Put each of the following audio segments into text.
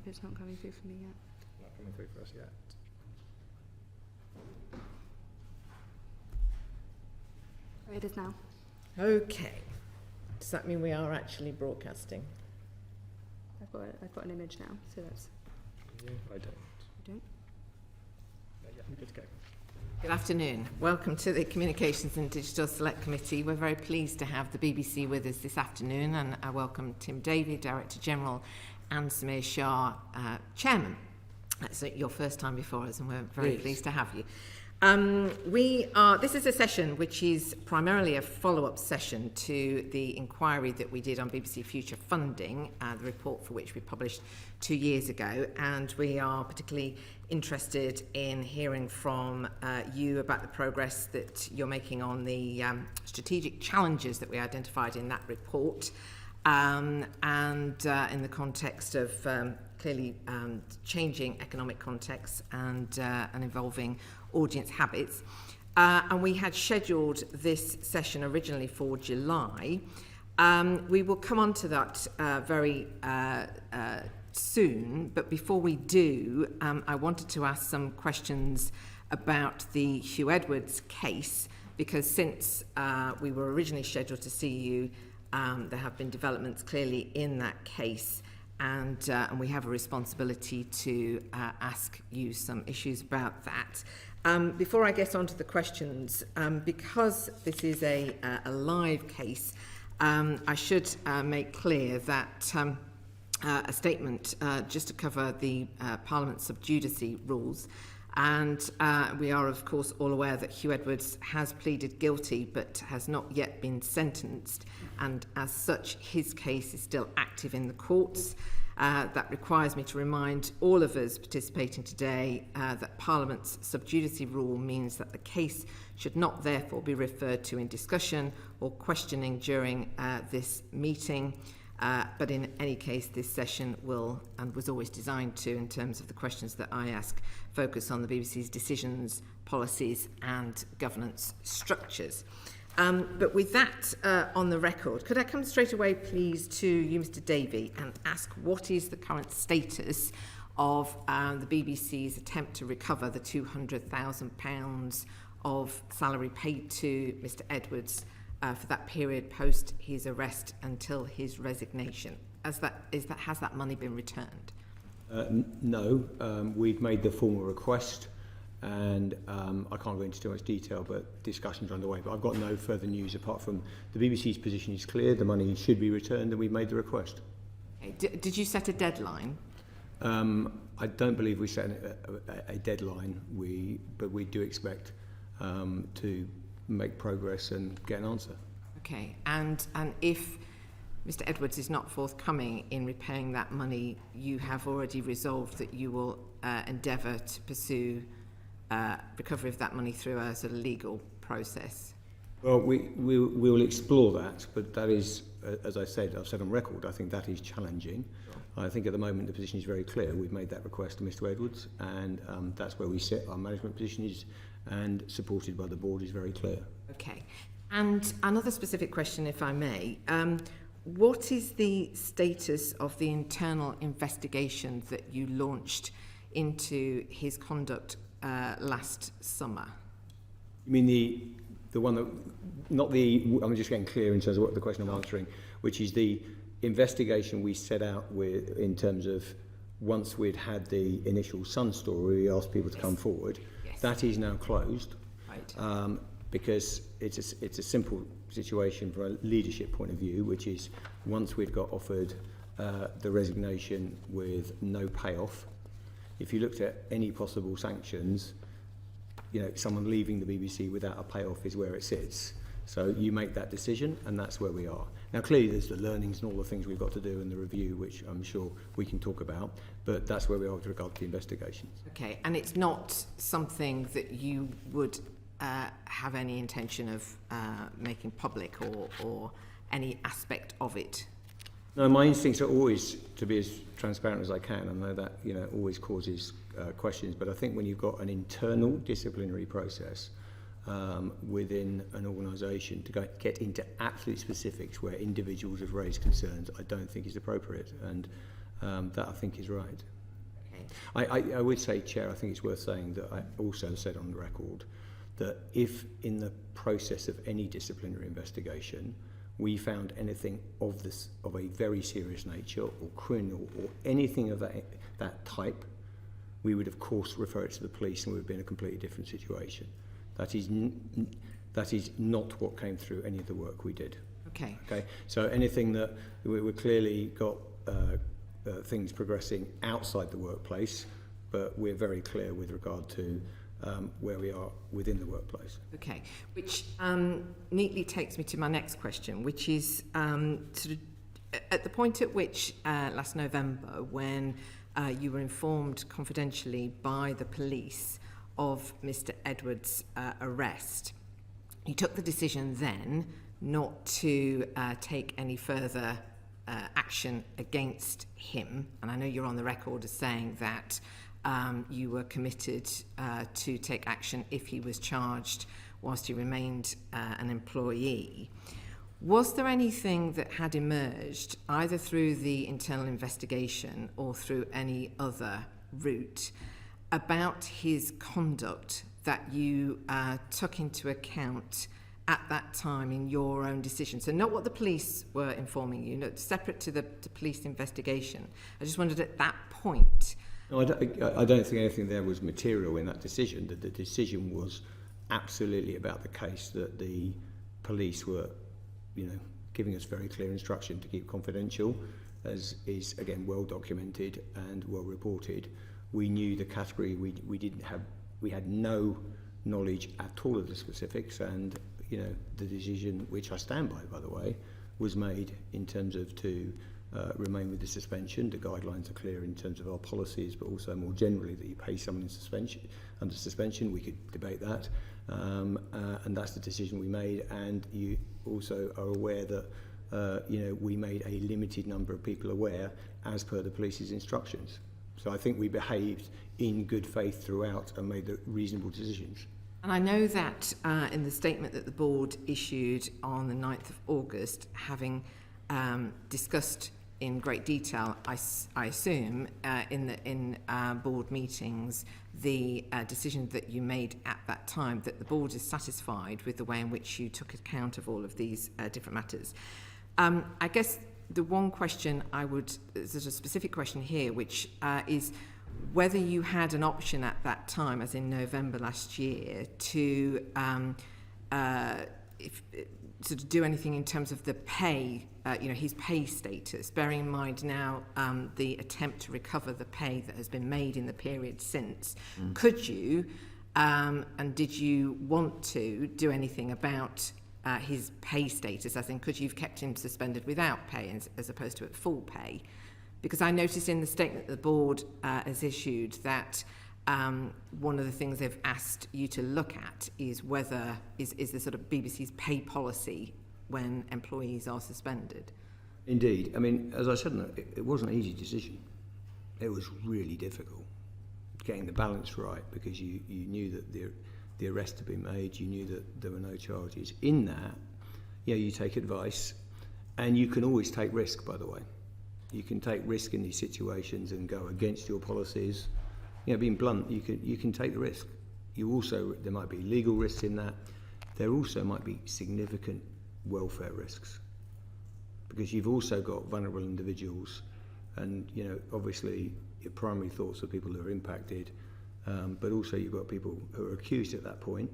It's not coming through for me yet. Not coming through for us yet. Oh, it is now. Okay. Does that mean we are actually broadcasting? I've got an image now, so that's. Yeah, I don't. You don't? Yeah, I'm good to go. Good afternoon. Welcome to the Communications and Digital Select Committee. We're very pleased to have the BBC with us this afternoon, and I welcome Tim Davie, Director General, and Samir Shah, Chairman. That's your first time before us, and we're very pleased to have you. This is a session which is primarily a follow-up session to the inquiry that we did on BBC Future Funding, the report for which we published 2 years ago, and we are particularly interested in hearing from you about the progress that you're making on the strategic challenges that we identified in that report, and in the context of clearly changing economic contexts and evolving audience habits. And we had scheduled this session originally for July. We will come on to that very soon, but before we do, I wanted to ask some questions about the Huw Edwards case, because since we were originally scheduled to see you, there have been developments clearly in that case, and we have a responsibility to ask you some issues about that. Before I get on to the questions, because this is a live case, I should make clear that a statement just to cover the Parliament sub judice rules. And we are, of course, all aware that Huw Edwards has pleaded guilty but has not yet been sentenced. And as such, his case is still active in the courts. That requires me to remind all of us participating today that Parliament's sub judice rule means that the case should not therefore be referred to in discussion or questioning during this meeting. But in any case, this session will, and was always designed to, in terms of the questions that I ask, focus on the BBC's decisions, policies and governance structures. But with that on the record, could I come straight away, please, to you, Mr. Davie, and ask what is the current status of the BBC's attempt to recover the £200,000 of salary paid to Mr. Edwards for that period post his arrest until his resignation? Has that money been returned? No, we've made the formal request, and I can't go into too much detail, but discussions are underway. But I've got no further news apart from the BBC's position is clear. The money should be returned, and we've made the request. Okay. Did you set a deadline? I don't believe we set a deadline. But we do expect to make progress and get an answer. Okay, and if Mr. Edwards is not forthcoming in repaying that money, you have already resolved that you will endeavour to pursue recovery of that money through a sort of legal process? Well, we will explore that, but that is, as I've said on record, I think that is challenging. Sure. I think at the moment the position is very clear. We've made that request to Mr. Edwards, and that's where we sit. Our management position is, and supported by the board, is very clear. Okay. And another specific question, if I may. What is the status of the internal investigation that you launched into his conduct last summer? You mean the one that, not the, I'm just getting clear in terms of what the question I'm answering, which is the investigation we set out with in terms of once we'd had the initial Sun story, we asked people to come forward. Yes. That is now closed. Right. Because it's a simple situation from a leadership point of view, which is once we'd got offered the resignation with no payoff, if you looked at any possible sanctions, someone leaving the BBC without a payoff is where it sits. So you make that decision, and that's where we are. Now, clearly, there's the learnings and all the things we've got to do in the review, which I'm sure we can talk about, but that's where we are with regard to the investigations. Okay, and it's not something that you would have any intention of making public or any aspect of it? No, my instincts are always to be as transparent as I can. I know that always causes questions, but I think when you've got an internal disciplinary process within an organisation, to get into absolute specifics where individuals have raised concerns, I don't think is appropriate. And that I think is right. Okay. I would say, Chair, I think it's worth saying that I also said on the record that if in the process of any disciplinary investigation we found anything of a very serious nature or criminal or anything of that type, we would of course refer it to the police and we would be in a completely different situation. That is not what came through any of the work we did. Okay. Okay. So anything that we clearly got things progressing outside the workplace, but we're very clear with regard to where we are within the workplace. Okay, which neatly takes me to my next question, which is sort of at the point at which last November, when you were informed confidentially by the police of Mr. Edwards' arrest, you took the decision then not to take any further action against him, and I know you're on the record as saying that you were committed to take action if he was charged whilst he remained an employee. Was there anything that had emerged, either through the internal investigation or through any other route, about his conduct that you took into account at that time in your own decision? So not what the police were informing you, no, separate to the police investigation. I just wondered at that point. No, I don't think anything there was material in that decision. The decision was absolutely about the case that the police were, giving us very clear instruction to keep confidential, as is again well documented and well reported. We knew the category. We had no knowledge at all of the specifics, and the decision, which I stand by the way, was made in terms of to remain with the suspension. The guidelines are clear in terms of our policies, but also more generally that you pay someone in suspension, under suspension. We could debate that, and that's the decision we made. And you also are aware that we made a limited number of people aware as per the police's instructions. So I think we behaved in good faith throughout and made the reasonable decisions. And I know that in the statement that the board issued on the 9th of August, having discussed in great detail, I assume, in board meetings, the decision that you made at that time, that the board is satisfied with the way in which you took account of all of these different matters. I guess the one question there's a specific question here, which is whether you had an option at that time, as in November last year, to sort of do anything in terms of the pay, his pay status, bearing in mind now the attempt to recover the pay that has been made in the period since. Could you, and did you want to do anything about his pay status, as in could you have kept him suspended without pay as opposed to at full pay? Because I noticed in the statement the board has issued that one of the things they've asked you to look at is whether is the sort of BBC's pay policy when employees are suspended. Indeed. I mean, as I said, it wasn't an easy decision. It was really difficult getting the balance right, because you knew that the arrest had been made, you knew that there were no charges. In that, you take advice, and you can always take risk, by the way. You can take risk in these situations and go against your policies. Being blunt, you can take the risk. There might be legal risks in that. There also might be significant welfare risks, because you've also got vulnerable individuals, and obviously your primary thoughts are people who are impacted, but also you've got people who are accused at that point,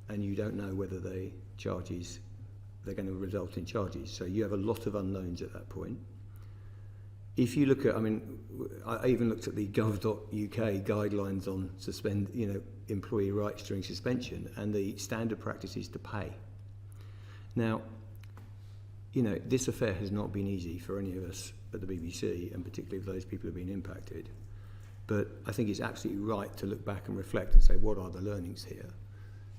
and you don't know whether they're going to result in charges. So you have a lot of unknowns at that point. If you look at, I even looked at the gov.uk guidelines on employee rights during suspension, and the standard practice is to pay. Now, this affair has not been easy for any of us at the BBC, and particularly for those people who have been impacted. But I think it's absolutely right to look back and reflect and say, what are the learnings here?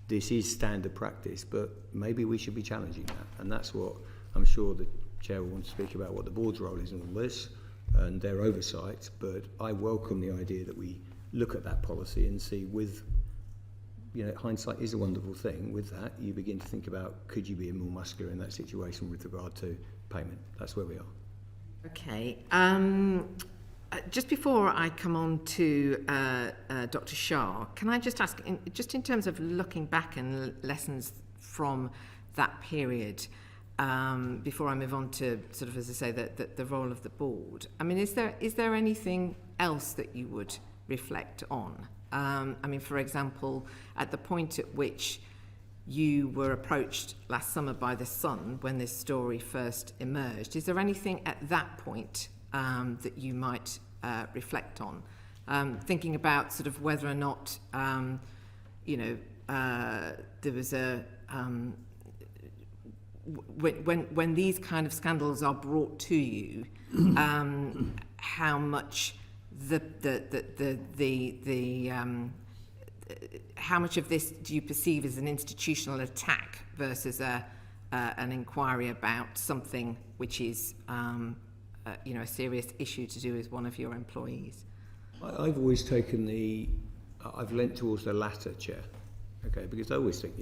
This is standard practice, but maybe we should be challenging that. And that's what I'm sure the Chair will want to speak about, what the board's role is in all this and their oversight. But I welcome the idea that we look at that policy and see, with hindsight is a wonderful thing. With that, you begin to think about, could you be more muscular in that situation with regard to payment? That's where we are. Okay. Just before I come on to Dr. Shah, can I just ask, just in terms of looking back and lessons from that period, before I move on to sort of, as I say, the role of the board. I mean, is there anything else that you would reflect on? I mean, for example, at the point at which you were approached last summer by The Sun when this story first emerged, is there anything at that point that you might reflect on? Thinking about sort of whether or not, there was a... when these kind of scandals are brought to you, how much how much of this do you perceive as an institutional attack versus an inquiry about something which is a serious issue to do with one of your employees? I've always taken I've lent towards the latter, Chair, okay, because I always think,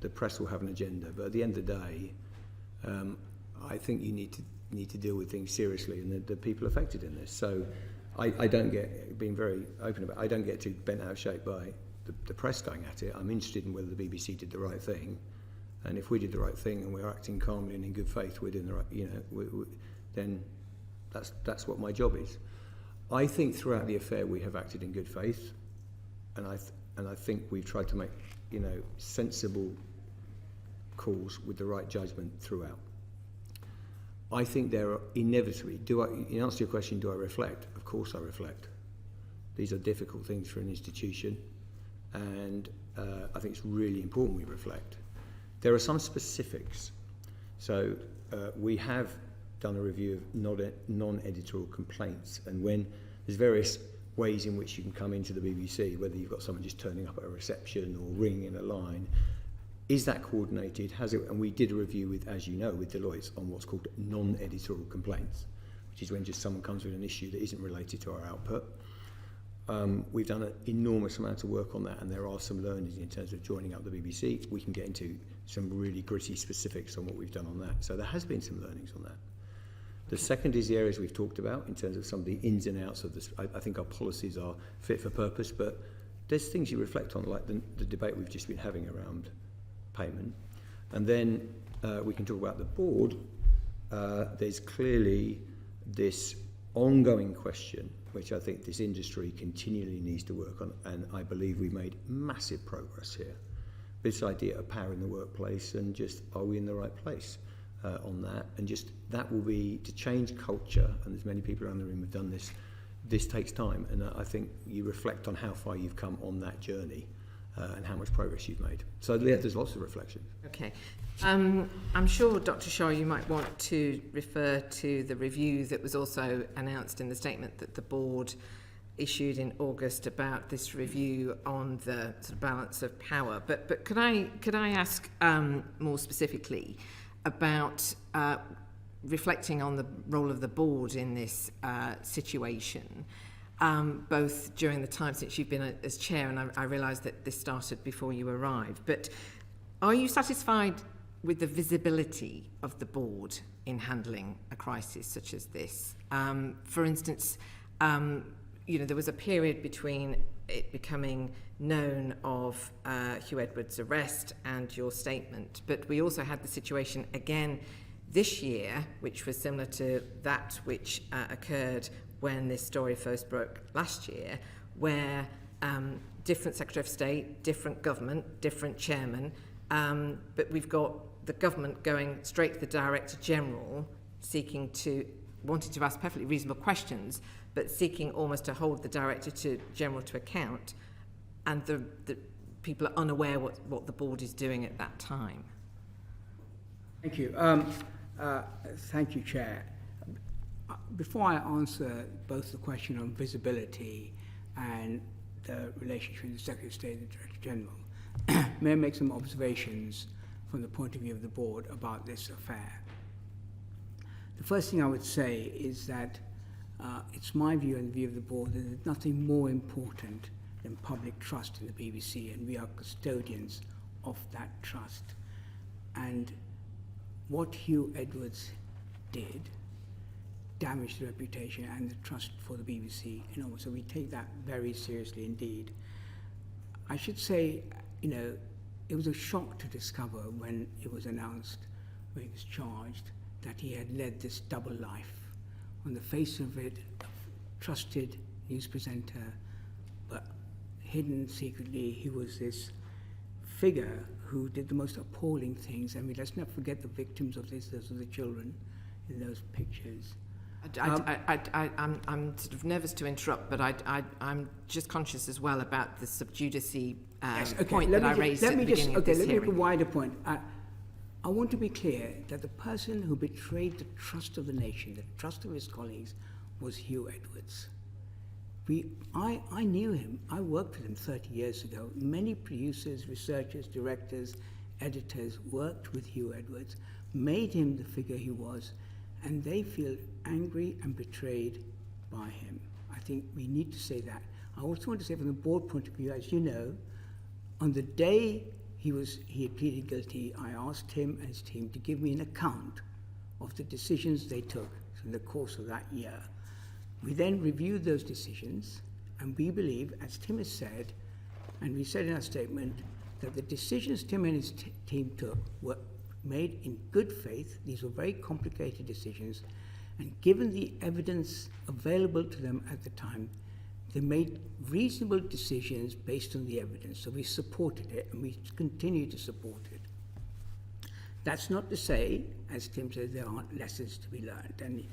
the press will have an agenda, but at the end of the day, I think you need to deal with things seriously, and the people affected in this. So I don't get, being very open about it, I don't get too bent out of shape by the press going at it. I'm interested in whether the BBC did the right thing, and if we did the right thing and we're acting calmly and in good faith, we're doing the right, then that's what my job is. I think throughout the affair we have acted in good faith, and I think we've tried to make sensible calls with the right judgment throughout. I think there are inevitably, in answer to your question, do I reflect? Of course I reflect. These are difficult things for an institution, and I think it's really important we reflect. There are some specifics. So we have done a review of non-editorial complaints, and when there's various ways in which you can come into the BBC, whether you've got someone just turning up at a reception or ringing in a line, is that coordinated? And we did a review with, as you know, with Deloitte on what's called non-editorial complaints, which is when just someone comes with an issue that isn't related to our output. We've done an enormous amount of work on that, and there are some learnings in terms of joining up the BBC. We can get into some really gritty specifics on what we've done on that. So there has been some learnings on that. The second is the areas we've talked about in terms of some of the ins and outs of this. I think our policies are fit for purpose, but there's things you reflect on, like the debate we've just been having around payment. And then we can talk about the board. There's clearly this ongoing question, which I think this industry continually needs to work on, and I believe we've made massive progress here. This idea of power in the workplace, and just, are we in the right place on that? And just, that will be, to change culture, and there's many people around the room who've done this, this takes time, and I think you reflect on how far you've come on that journey and how much progress you've made. So yeah, there's lots of reflection. Okay. I'm sure, Dr. Shah, you might want to refer to the review that was also announced in the statement that the board issued in August about this review on the sort of balance of power. But could I ask more specifically about reflecting on the role of the board in this situation, both during the time since you've been as chair, and I realise that this started before you arrived, but are you satisfied with the visibility of the board in handling a crisis such as this? For instance, there was a period between it becoming known of Huw Edwards' arrest and your statement, but we also had the situation again this year, which was similar to that which occurred when this story first broke last year, where different Secretary of State, different government, different chairman, but we've got the government going straight to the Director General, wanting to ask perfectly reasonable questions, but seeking almost to hold the Director General to account, and the people are unaware what the board is doing at that time. Thank you. Thank you, Chair. Before I answer both the question on visibility and the relationship between the Secretary of State and the Director General, may I make some observations from the point of view of the board about this affair. The first thing I would say is that it's my view and the view of the board that there's nothing more important than public trust in the BBC, and we are custodians of that trust. And what Huw Edwards did damaged the reputation and the trust for the BBC. So we take that very seriously indeed. I should say, it was a shock to discover when it was announced, when he was charged, that he had led this double life. On the face of it, a trusted news presenter, but hidden secretly, he was this figure who did the most appalling things. I mean, let's not forget the victims of this. Those are the children in those pictures. I'm sort of nervous to interrupt, but I'm just conscious as well about the sub judice point that I raised at the beginning of this hearing. Let me make a wider point. I want to be clear that the person who betrayed the trust of the nation, the trust of his colleagues, was Huw Edwards. I knew him. I worked with him 30 years ago. Many producers, researchers, directors, editors worked with Huw Edwards, made him the figure he was, and they feel angry and betrayed by him. I think we need to say that. I also want to say from the board point of view, as you know, on the day he had pleaded guilty, I asked him and his team to give me an account of the decisions they took in the course of that year. We then reviewed those decisions, and we believe, as Tim has said, and we said in our statement, that the decisions Tim and his team took were made in good faith. These were very complicated decisions, and given the evidence available to them at the time, they made reasonable decisions based on the evidence. So we supported it, and we continue to support it. That's not to say, as Tim said, there aren't lessons to be learned, and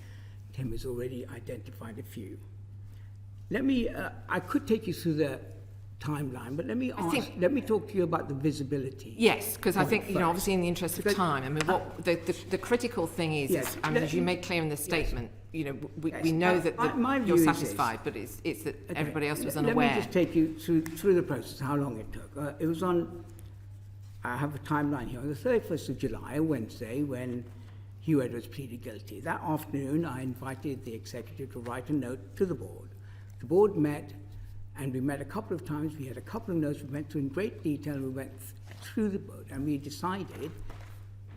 Tim has already identified a few. Let me, I could take you through the timeline, but let me talk to you about the visibility. Yes, because I think, obviously in the interest of time, I mean, what the critical thing is, as you made clear in the statement, we know that you're satisfied, but it's that everybody else was unaware. Let me just take you through the process, how long it took. It was on, I have a timeline here, on the 31st of July, a Wednesday, when Huw Edwards pleaded guilty. That afternoon, I invited the executive to write a note to the board. The board met, and we met a couple of times. We had a couple of notes. We went through in great detail. We went through the board, and we decided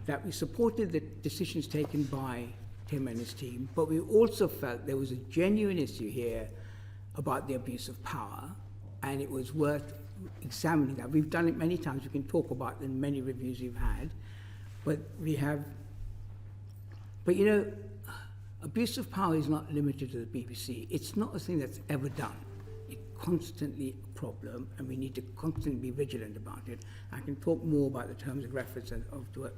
that we supported the decisions taken by Tim and his team, but we also felt there was a genuine issue here about the abuse of power, and it was worth examining that. We've done it many times. We can talk about the many reviews we've had, but we have. But abuse of power is not limited to the BBC. It's not a thing that's ever done. It's constantly a problem, and we need to constantly be vigilant about it. I can talk more about the terms of reference and of the work.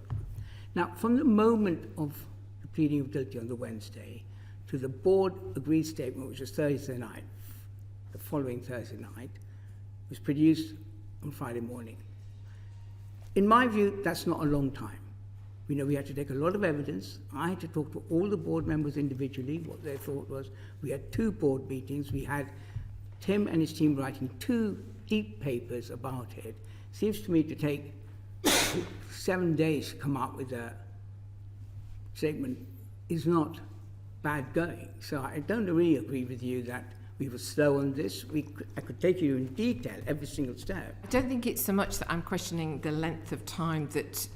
Now, from the moment of the pleading of guilty on the Wednesday to the board agreed statement, which was Thursday night, the following Thursday night, was produced on Friday morning. In my view, that's not a long time. We know we had to take a lot of evidence. I had to talk to all the board members individually, what their thought was. We had 2 board meetings. We had Tim and his team writing 2 deep papers about it. Seems to me to take 7 days to come up with a statement is not bad going. So I don't really agree with you that we were slow on this. I could take you in detail every single step. I don't think it's so much that I'm questioning the length of time that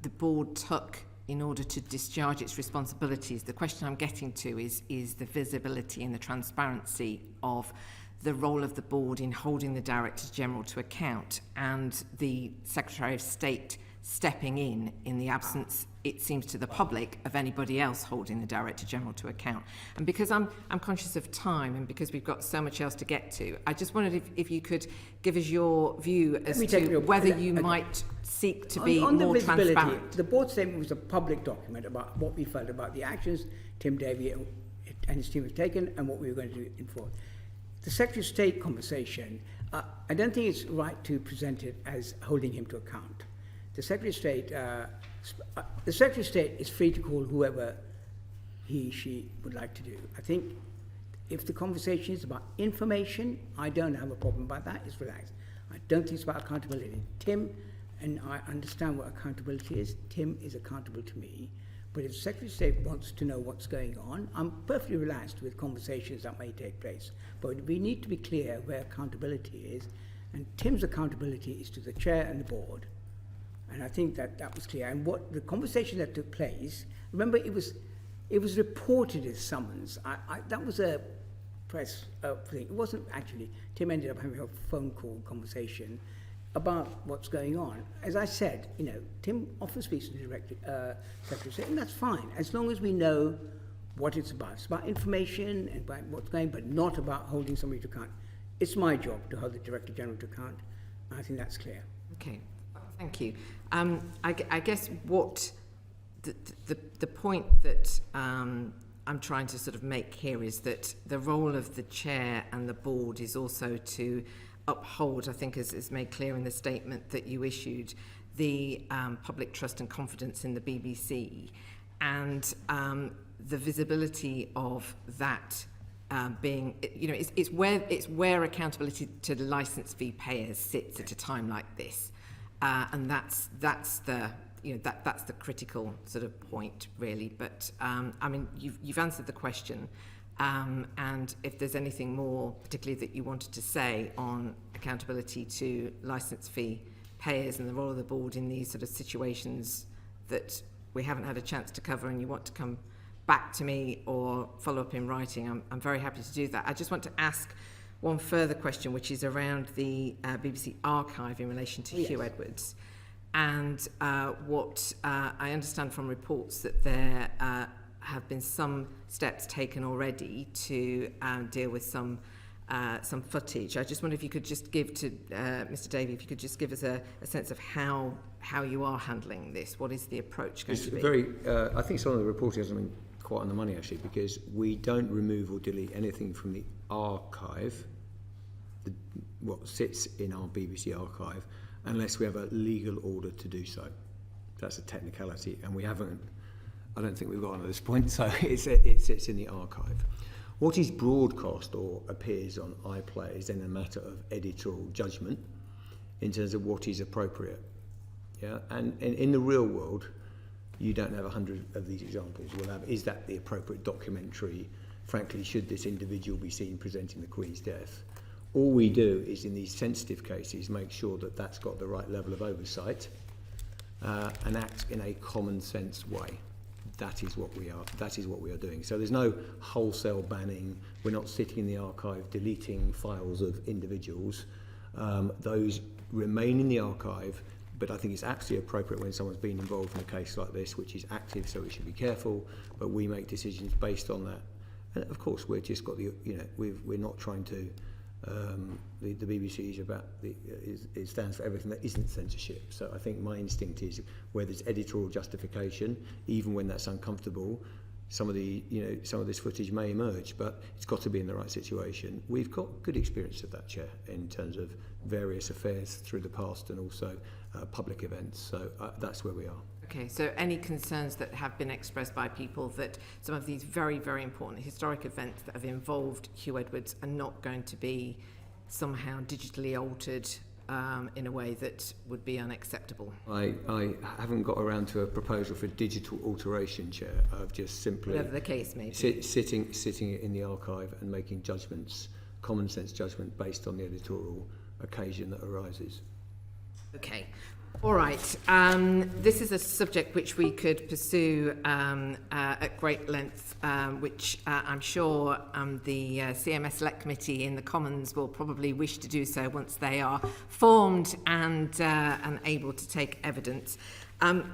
the board took in order to discharge its responsibilities. The question I'm getting to is the visibility and the transparency of the role of the board in holding the Director General to account, and the Secretary of State stepping in the absence, it seems to the public, of anybody else holding the Director General to account. And because I'm conscious of time, and because we've got so much else to get to, I just wondered if you could give us your view as to whether you might seek to be on more the visibility, transparent. The board statement was a public document about what we felt about the actions Tim Davie and his team have taken and what we were going to do in forward. The Secretary of State conversation, I don't think it's right to present it as holding him to account. The Secretary of State is free to call whoever she would like to do. I think if the conversation is about information, I don't have a problem about that. It's relaxed. I don't think it's about accountability. Tim, and I understand what accountability is. Tim is accountable to me. But if the Secretary of State wants to know what's going on, I'm perfectly relaxed with conversations that may take place. But we need to be clear where accountability is. And Tim's accountability is to the chair and the board. And I think that was clear. And what the conversation that took place, remember, it was it was reported as summons. That was a press thing. It wasn't actually. Tim ended up having a phone call conversation about what's going on. As I said, you know, Tim often speaks to the Secretary, and that's fine, as long as we know what it's about. It's about information and about what's going, but not about holding somebody to account. It's my job to hold the Director General to account. I think that's clear. Okay, thank you. I guess what the point that I'm trying to sort of make here is that the role of the chair and the board is also to uphold, I think as is made clear in the statement that you issued, the public trust and confidence in the BBC, and the visibility of that being, you know, it's where accountability to the licence fee payers sits at a time like this, and that's the, you know, that's the critical sort of point really. But I mean, you've answered the question, and if there's anything more particularly that you wanted to say on accountability to licence fee payers and the role of the board in these sort of situations that we haven't had a chance to cover, and you want to come back to me or follow up in writing, I'm very happy to do that. I just want to ask one further question, which is around the BBC archive in relation to Huw Edwards. And what I understand from reports that there have been some steps taken already to deal with some footage. I just wonder if you could just give to Mr. Davie, if you could just give us a sense of how you are handling this. What is the approach going to be? Very, I think some of the reporting hasn't been quite on the money actually, because we don't remove or delete anything from the archive, what sits in our BBC archive, unless we have a legal order to do so. That's a technicality, and we haven't. I don't think we've got on at this point, so it sits in the archive. What is broadcast or appears on iPlayer is then a matter of editorial judgment in terms of what is appropriate. Yeah, and in the real world, you don't have 100 of these examples. We'll have, is that the appropriate documentary? Frankly, should this individual be seen presenting the Queen's death? All we do is, in these sensitive cases, make sure that that's got the right level of oversight and act in a common sense way. That is what we are. That is what we are doing. So there's no wholesale banning. We're not sitting in the archive deleting files of individuals. Those remain in the archive. But I think it's absolutely appropriate when someone's been involved in a case like this, which is active, so we should be careful. But we make decisions based on that. And of course, we've just got the, you know, we're not trying to. The BBC is about it stands for everything that isn't censorship. So I think my instinct is where there's editorial justification, even when that's uncomfortable, some of this footage may emerge, but it's got to be in the right situation. We've got good experience of that, Chair, in terms of various affairs through the past and also public events. So that's where we are. Okay, so any concerns that have been expressed by people that some of these very, very important historic events that have involved Huw Edwards are not going to be somehow digitally altered in a way that would be unacceptable? I haven't got around to a proposal for digital alteration, Chair. I've just simply... Whatever the case may be. Sitting in the archive and making judgments, common sense judgment based on the editorial occasion that arises. Okay. All right. This is a subject which we could pursue at great length, which I'm sure the CMS Select Committee in the Commons will probably wish to do so once they are formed and able to take evidence.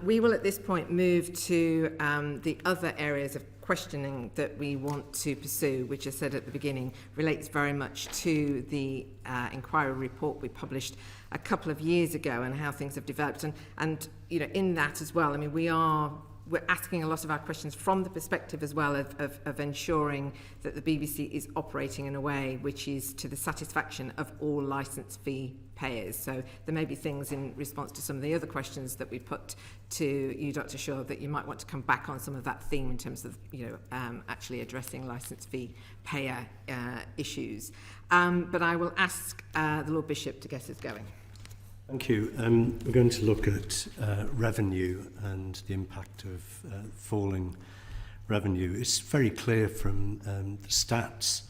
We will at this point move to the other areas of questioning that we want to pursue, which I said at the beginning relates very much to the inquiry report we published a couple of years ago and how things have developed. And you know, in that as well, I mean, we're asking a lot of our questions from the perspective as well of ensuring that the BBC is operating in a way which is to the satisfaction of all licence fee payers. So there may be things in response to some of the other questions that we put to you, Dr. Shaw, that you might want to come back on some of that theme in terms of, you know, actually addressing licence fee payer issues. But I will ask the Lord Bishop to get us going. Thank you. We're going to look at revenue and the impact of falling revenue. It's very clear from the stats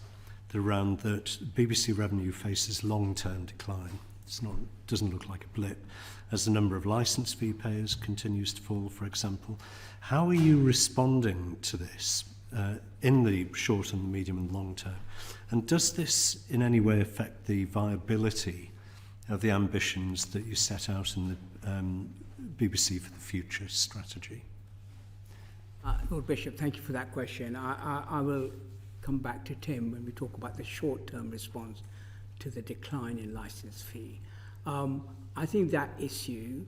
that BBC revenue faces long-term decline. doesn't look like a blip. As the number of licence fee payers continues to fall, for example, how are you responding to this in the short and the medium and long term? And does this in any way affect the viability of the ambitions that you set out in the BBC for the Future strategy? Lord Bishop, thank you for that question. I will come back to Tim when we talk about the short-term response to the decline in licence fee. I think that issue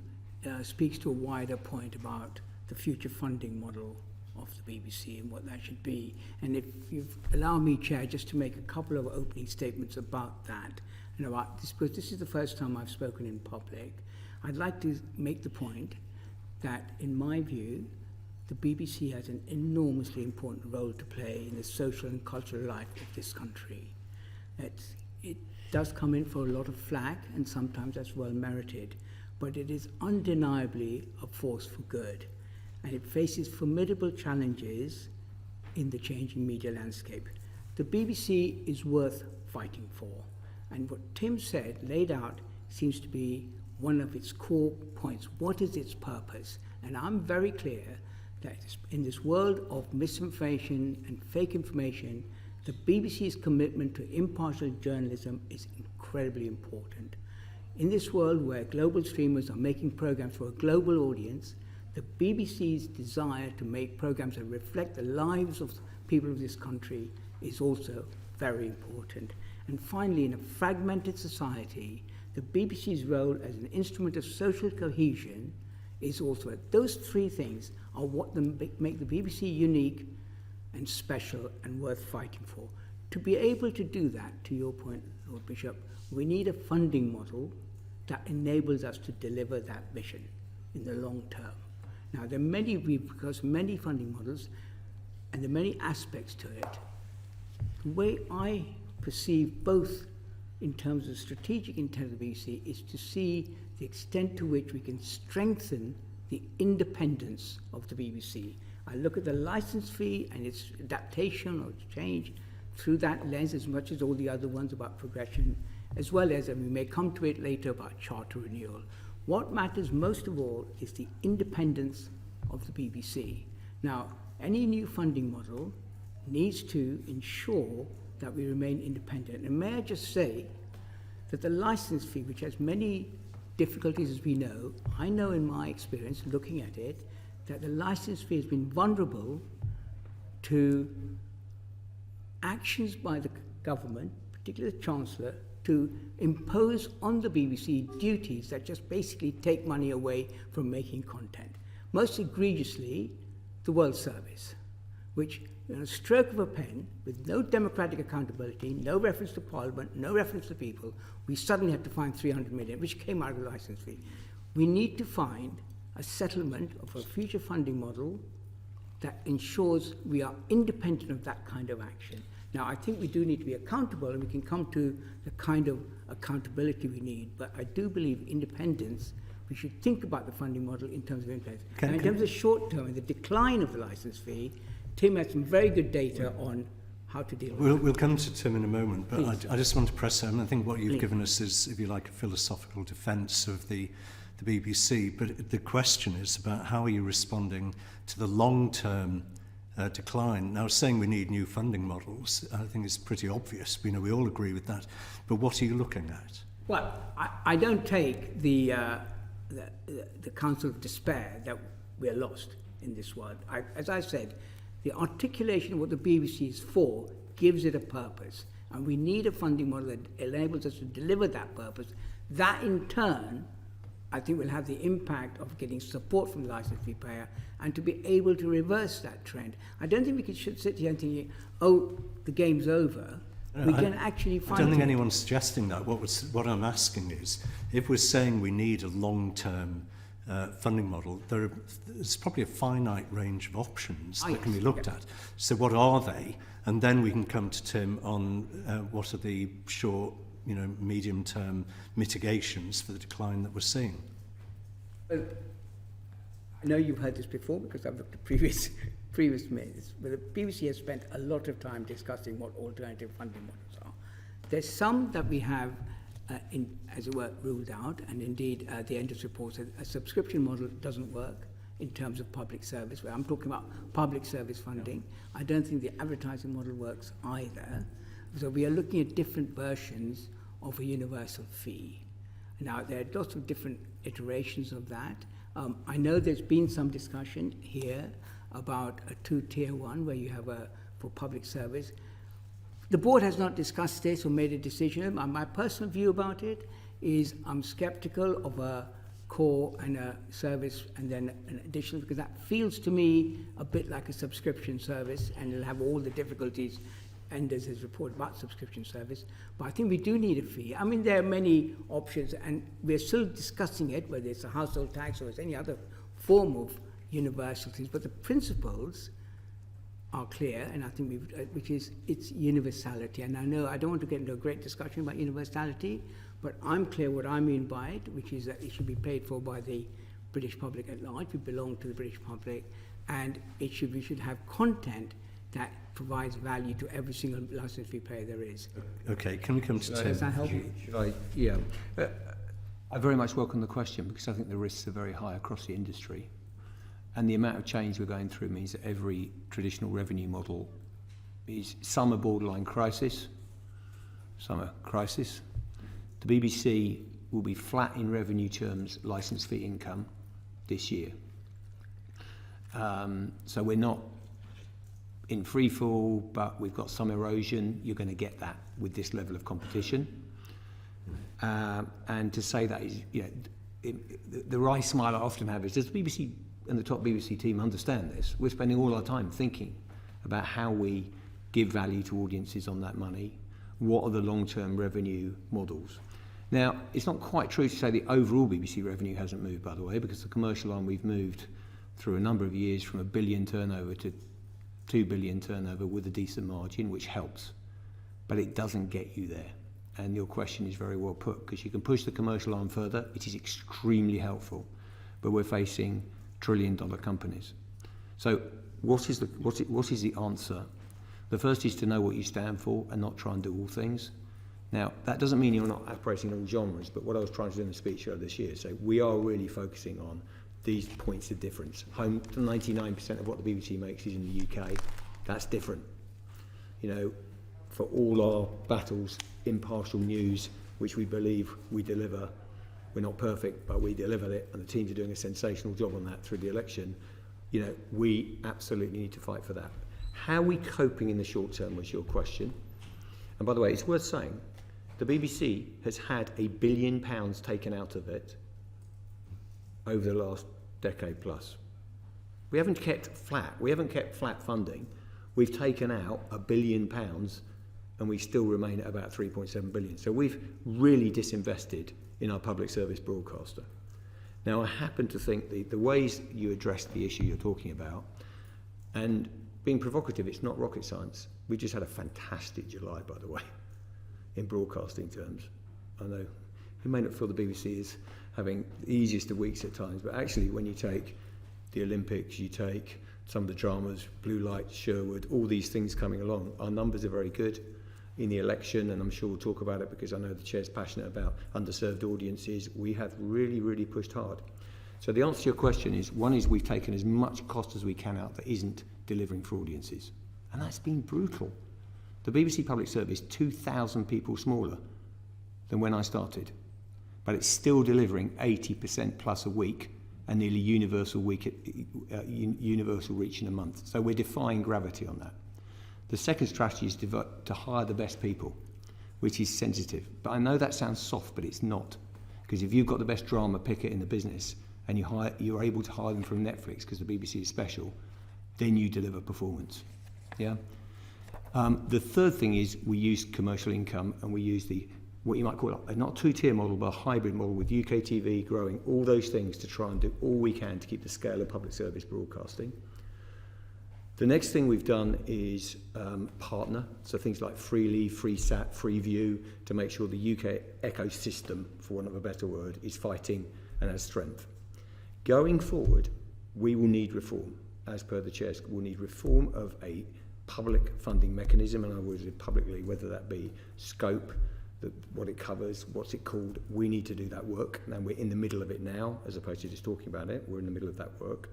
speaks to a wider point about the future funding model of the BBC and what that should be. And if you allow me, Chair, just to make a couple of opening statements about that, and about this, because this is the first time I've spoken in public, I'd like to make the point that, in my view, the BBC has an enormously important role to play in the social and cultural life of this country. It does come in for a lot of flack, and sometimes that's well merited, but it is undeniably a force for good, and it faces formidable challenges in the changing media landscape. The BBC is worth fighting for, and what Tim said, laid out, seems to be one of its core points. What is its purpose? And I'm very clear that in this world of misinformation and fake information, the BBC's commitment to impartial journalism is incredibly important. In this world where global streamers are making programs for a global audience, the BBC's desire to make programs that reflect the lives of people of this country is also very important. And finally, in a fragmented society, the BBC's role as an instrument of social cohesion is also, those three things are what make the BBC unique and special and worth fighting for. To be able to do that, to your point, Lord Bishop, we need a funding model that enables us to deliver that mission in the long term. Now, there are many funding models, and there are many aspects to it. The way I perceive both in terms of strategic intent of the BBC is to see the extent to which we can strengthen the independence of the BBC. I look at the licence fee and its adaptation or its change through that lens as much as all the other ones about progression, as well as, and we may come to it later, about charter renewal. What matters most of all is the independence of the BBC. Now, any new funding model needs to ensure that we remain independent. And may I just say that the licence fee, which has many difficulties as we know, I know in my experience looking at it, that the licence fee has been vulnerable to actions by the government, particularly the Chancellor, to impose on the BBC duties that just basically take money away from making content. Most egregiously, the World Service, which, in a stroke of a pen, with no democratic accountability, no reference to Parliament, no reference to people, we suddenly had to find 300 million, which came out of the licence fee. We need to find a settlement of a future funding model that ensures we are independent of that kind of action. Now, I think we do need to be accountable, and we can come to the kind of accountability we need, but I do believe independence, we should think about the funding model in terms of independence. And in terms of short term and the decline of the licence fee, Tim had some very good data on how to deal with it. We'll come to Tim in a moment, but I just want to press home. I think what you've given us is, if you like, a philosophical defence of the BBC, but the question is about how are you responding to the long-term decline. Now, saying we need new funding models, I think is pretty obvious. We all agree with that. But what are you looking at? Well, I don't take the counsel of despair that we're lost in this world. As I said, the articulation of what the BBC is for gives it a purpose, and we need a funding model that enables us to deliver that purpose. That, in turn, I think will have the impact of getting support from the licence fee payer and to be able to reverse that trend. I don't think we should sit here and think, oh, the game's over. No, we can actually find... I don't think anyone's suggesting that. What I'm asking is, if we're saying we need a long-term funding model, there's probably a finite range of options that can be looked at. So what are they? And then we can come to Tim on what are the short, medium-term mitigations for the decline that we're seeing. Well, I know you've heard this before because I've looked at previous minutes, but the BBC has spent a lot of time discussing what alternative funding models are. There's some that we have as it were, ruled out, and indeed the Enders report said a subscription model doesn't work in terms of public service. I'm talking about public service funding. I don't think the advertising model works either. So we are looking at different versions of a universal fee. Now, there are lots of different iterations of that. I know there's been some discussion here about a two-tier one where you have for public service. The board has not discussed this or made a decision. My personal view about it is I'm skeptical of a core and a service and then an additional, because that feels to me a bit like a subscription service, and it'll have all the difficulties Enders has reported about subscription service. But I think we do need a fee. I mean, there are many options, and we're still discussing it, whether it's a household tax or it's any other form of universal things. But the principles are clear, and I think which is its universality. And I know I don't want to get into a great discussion about universality, but I'm clear what I mean by it, which is that it should be paid for by the British public at large. We belong to the British public, and we should have content that provides value to every single license fee payer there is. Okay, can we come to Tim? Does that help you? Should I? Yeah. I very much welcome the question, because I think the risks are very high across the industry. And the amount of change we're going through means that every traditional revenue model is, some are borderline crisis, some are crisis. The BBC will be flat in revenue terms, licence fee income this year. So we're not in free fall, but we've got some erosion. You're going to get that with this level of competition. And to say that is, the wry smile I often have is, does the BBC and the top BBC team understand this? We're spending all our time thinking about how we give value to audiences on that money. What are the long-term revenue models? Now, it's not quite true to say the overall BBC revenue hasn't moved, by the way, because the commercial arm, we've moved through a number of years from $1 billion turnover to $2 billion turnover with a decent margin, which helps, but it doesn't get you there. And your question is very well put, because you can push the commercial arm further. It is extremely helpful, but we're facing trillion-dollar companies. So what is the answer? The first is to know what you stand for and not try and do all things. Now, that doesn't mean you're not operating on genres, but what I was trying to do in the speech earlier this year, so we are really focusing on these points of difference. 99% of what the BBC makes is in the UK. That's different. For all our battles, impartial news, which we believe we deliver. We're not perfect, but we delivered it, and the teams are doing a sensational job on that through the election. We absolutely need to fight for that. How are we coping in the short term was your question. And by the way, it's worth saying, the BBC has had £1 billion taken out of it over the last decade plus. We haven't kept flat. We haven't kept flat funding. We've taken out £1 billion, and we still remain at about 3.7 billion. So we've really disinvested in our public service broadcaster. Now, I happen to think the ways you address the issue you're talking about, and being provocative, it's not rocket science. We just had a fantastic July, by the way, in broadcasting terms. I know you may not feel the BBC is having the easiest of weeks at times, but actually when you take the Olympics, you take some of the dramas, Blue Light, Sherwood, all these things coming along, our numbers are very good. In the election, and I'm sure we'll talk about it because I know the chair's passionate about underserved audiences, we have really, really pushed hard. So the answer to your question is, one is we've taken as much cost as we can out that isn't delivering for audiences. And that's been brutal. The BBC Public Service, 2,000 people smaller than when I started, but it's still delivering 80% plus a week and nearly universal reach in a month. So we're defying gravity on that. The second strategy is to hire the best people, which is sensitive. But I know that sounds soft, but it's not. Because if you've got the best drama picker in the business and you're able to hire them from Netflix because the BBC is special, then you deliver performance. Yeah. The third thing is we use commercial income, and we use what you might call not a two-tier model, but a hybrid model with UK TV growing, all those things to try and do all we can to keep the scale of public service broadcasting. The next thing we've done is partner, so things like Freely, FreeSat, Freeview, to make sure the UK ecosystem, for want of a better word, is fighting and has strength. Going forward, we will need reform, as per the chair. We'll need reform of a public funding mechanism, and I will do it publicly, whether that be scope, what it covers, what's it called. We need to do that work, and we're in the middle of it now, as opposed to just talking about it. We're in the middle of that work.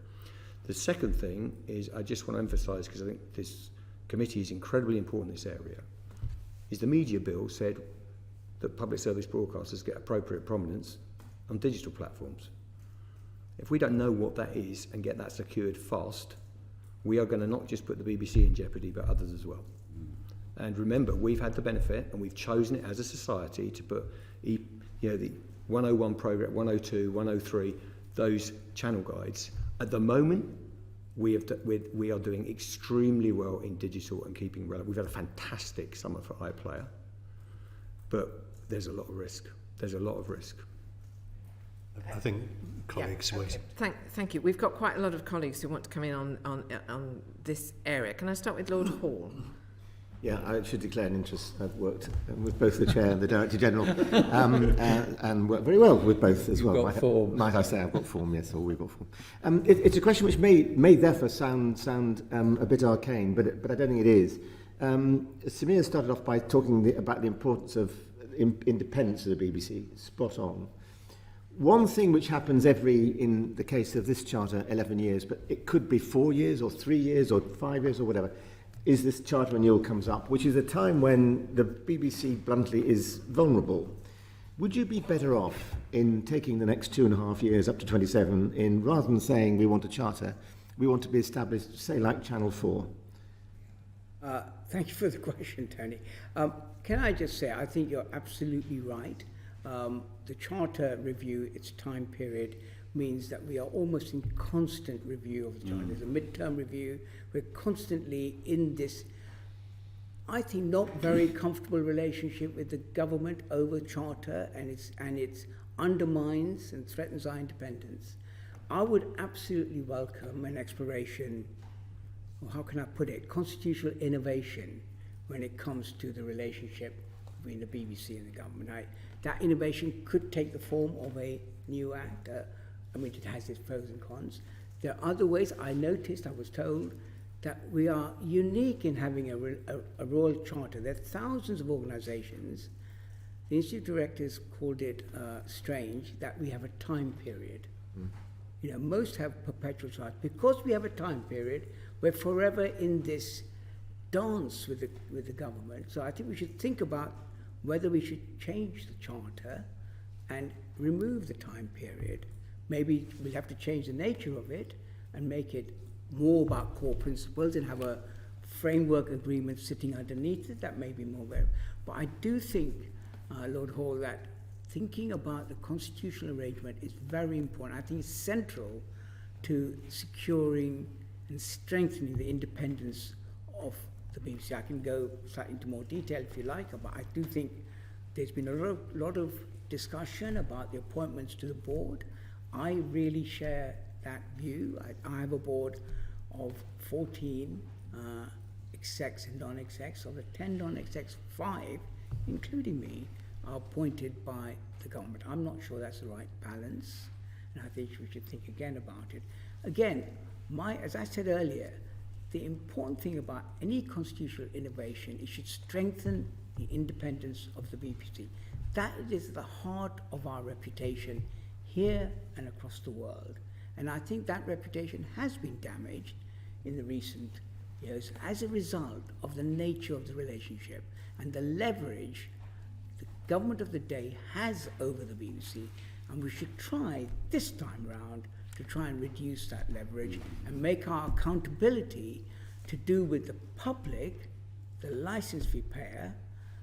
The second thing is, I just want to emphasise, because I think this committee is incredibly important in this area, is the media bill said that public service broadcasters get appropriate prominence on digital platforms. If we don't know what that is and get that secured fast, we are going to not just put the BBC in jeopardy, but others as well. And remember, we've had the benefit, and we've chosen it as a society to put, the 101 programme, 102, 103, those channel guides. At the moment, we are doing extremely well in digital and keeping relevant. We've had a fantastic summer for iPlayer, but there's a lot of risk. There's a lot of risk. I think colleagues wait. Thank you. We've got quite a lot of colleagues who want to come in on this area. Can I start with Lord Hall? Yeah, I should declare an interest. I've worked with both the Chair and the Director General and worked very well with both as well. You've got form. Might I say I've got form, yes, or we've got form. It's a question which may therefore sound a bit arcane, but I don't think it is. Samir started off by talking about the importance of independence of the BBC, spot on. One thing which happens in the case of this charter, 11 years, but it could be 4 years or 3 years or 5 years or whatever, is this charter renewal comes up, which is a time when the BBC, bluntly, is vulnerable. Would you be better off in taking the next 2.5 years up to 27 in, rather than saying we want a charter, we want to be established, say, like Channel 4? Thank you for the question, Tony. Can I just say, I think you're absolutely right. The charter review, its time period, means that we are almost in constant review of the charter. There's a midterm review. We're constantly in this, I think, not very comfortable relationship with the government over charter, and it undermines and threatens our independence. I would absolutely welcome an exploration, or how can I put it, constitutional innovation when it comes to the relationship between the BBC and the government. That innovation could take the form of a new act. It has its pros and cons. There are other ways. I was told, that we are unique in having a royal charter. There are thousands of organisations. The Institute directors called it strange that we have a time period. Most have perpetual charters. Because we have a time period, we're forever in this dance with the government. So I think we should think about whether we should change the charter and remove the time period. Maybe we'll have to change the nature of it and make it more about core principles and have a framework agreement sitting underneath it. That may be more rare. But I do think, Lord Hall, that thinking about the constitutional arrangement is very important. I think it's central to securing and strengthening the independence of the BBC. I can go slightly into more detail if you like, but I do think there's been a lot of discussion about the appointments to the board. I really share that view. I have a board of 14 execs and non-execs. Of the 10 non-execs, 5, including me, are appointed by the government. I'm not sure that's the right balance, and I think we should think again about it. Again, as I said earlier, the important thing about any constitutional innovation, it should strengthen the independence of the BBC. That is at the heart of our reputation here and across the world. And I think that reputation has been damaged in the recent years as a result of the nature of the relationship and the leverage the government of the day has over the BBC. And we should try this time round to try and reduce that leverage and make our accountability to do with the public, the licence fee payer,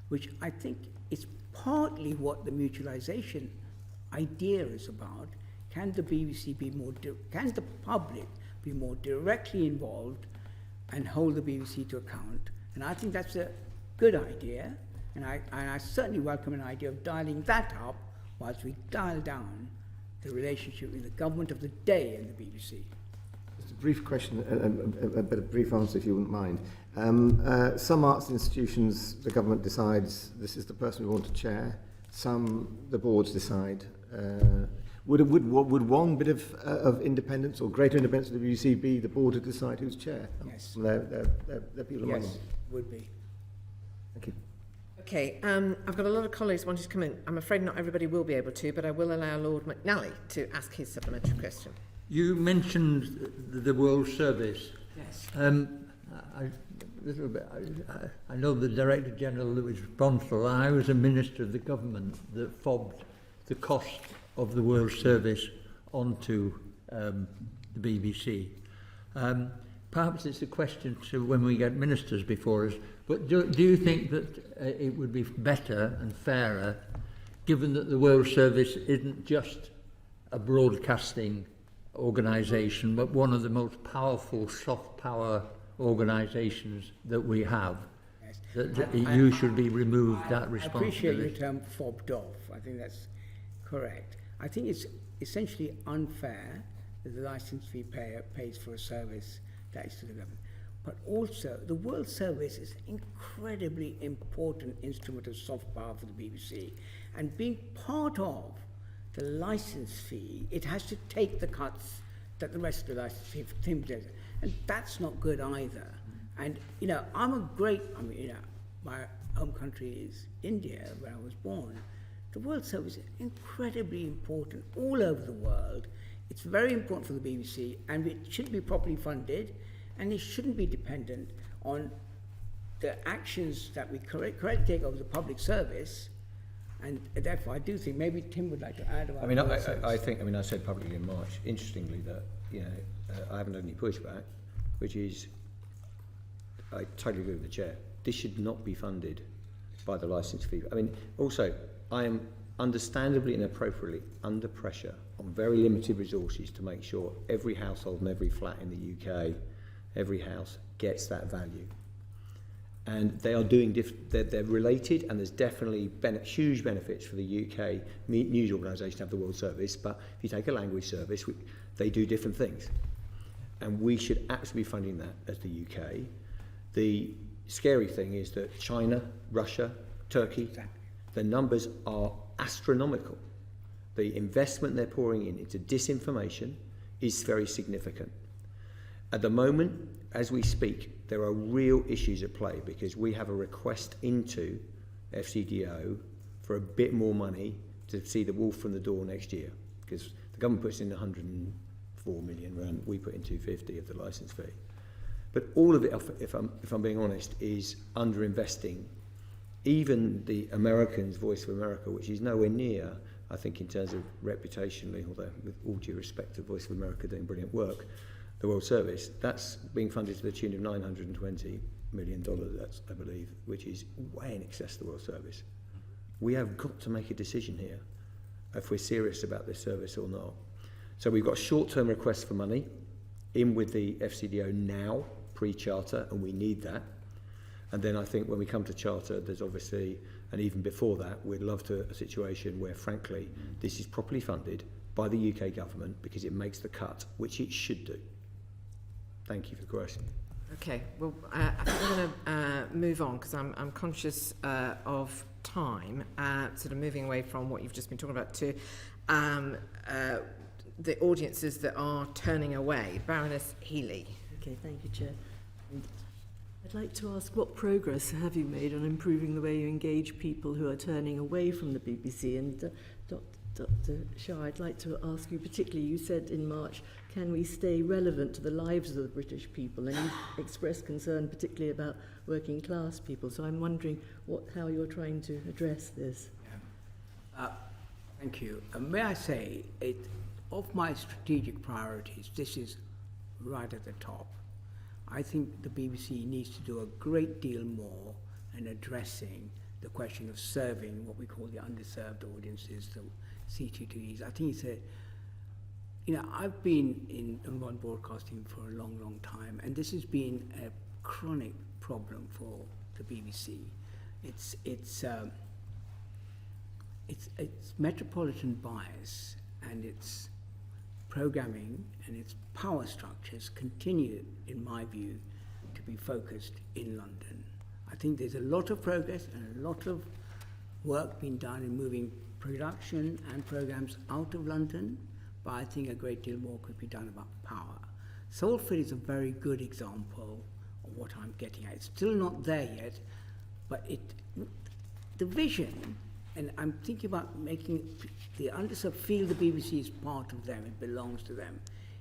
which I think is partly what the mutualisation idea is about. Can the BBC be can the public be more directly involved and hold the BBC to account? And I think that's a good idea, and I certainly welcome an idea of dialing that up whilst we dial down the relationship with the government of the day and the BBC. Just a brief question, a bit of brief answer if you wouldn't mind. Some arts institutions, the government decides this is the person we want to chair. Some, the boards decide. Would one bit of independence or greater independence of the BBC be the board to decide who's chair? Yes. They're people among them. Yes, would be. Thank you. Okay, I've got a lot of colleagues wanting to come in. I'm afraid not everybody will be able to, but I will allow Lord McNally to ask his supplementary question. You mentioned the World Service. Yes. I know the Director General who was responsible. I was a minister of the government that fobbed the cost of the World Service onto the BBC. Perhaps it's a question to when we get ministers before us, but do you think that it would be better and fairer, given that the World Service isn't just a broadcasting organisation, but one of the most powerful soft power organisations that we have, Yes. that you should be removed that I responsibility? appreciate your term fobbed off. I think that's correct. I think it's essentially unfair that the licence fee payer pays for a service that is to the government. But also, the World Service is an incredibly important instrument of soft power for the BBC. And being part of the licence fee, it has to take the cuts that the rest of the licence fee does. And that's not good either. And, you know, my home country is India, where I was born. The World Service is incredibly important all over the world. It's very important for the BBC, and it should be properly funded, and it shouldn't be dependent on the actions that we correctly take over the public service. And therefore, I do think maybe Tim would like to add about. I mean, I think. I mean, I said publicly in March, interestingly, that I haven't had any pushback, which is I totally agree with the chair. This should not be funded by the licence fee. I mean, also, I am understandably and appropriately under pressure on very limited resources to make sure every household and every flat in the UK, every house gets that value. And they are doing they're related, and there's definitely huge benefits for the UK news organisation to have the World Service. But if you take a language service, they do different things, and we should absolutely be funding that as the UK. The scary thing is that China, Russia, Turkey, the numbers are astronomical. The investment they're pouring into disinformation is very significant. At the moment, as we speak, there are real issues at play because we have a request into FCDO for a bit more money to see the wolf from the door next year, because the government puts in 104 million rand, we put in 250 of the licence fee. But all of it, if I'm being honest, is underinvesting. Even the Americans, Voice of America, which is nowhere near, I think, in terms of reputationally, although with all due respect to Voice of America doing brilliant work, the World Service, that's being funded to the tune of $920 million, that's, I believe, which is way in excess of the World Service. We have got to make a decision here if we're serious about this service or not. So we've got short-term requests for money in with the FCDO now, pre-charter, and we need that. And then I think when we come to charter, there's obviously, and even before that, we'd love to a situation where, frankly, this is properly funded by the UK government because it makes the cut, which it should do. Thank you for the question. Okay, well, I think we're going to move on because I'm conscious of time, sort of moving away from what you've just been talking about to the audiences that are turning away. Baroness Healy. Okay, thank you, Chair. I'd like to ask, what progress have you made on improving the way you engage people who are turning away from the BBC? And Dr. Shah, I'd like to ask you particularly, you said in March, can we stay relevant to the lives of the British people? And you expressed concern particularly about working class people. So I'm wondering how you're trying to address this. Thank you. May I say, of my strategic priorities, this is right at the top. I think the BBC needs to do a great deal more in addressing the question of serving what we call the underserved audiences, the C2Ds. I think I've been in online broadcasting for a long, long time, and this has been a chronic problem for the BBC. It's metropolitan bias and its programming and its power structures continue, in my view, to be focused in London. I think there's a lot of progress and a lot of work being done in moving production and programs out of London, but I think a great deal more could be done about power. Salford is a very good example of what I'm getting at. It's still not there yet, but the vision, and I'm thinking about making the underserved feel the BBC is part of them, it belongs to them,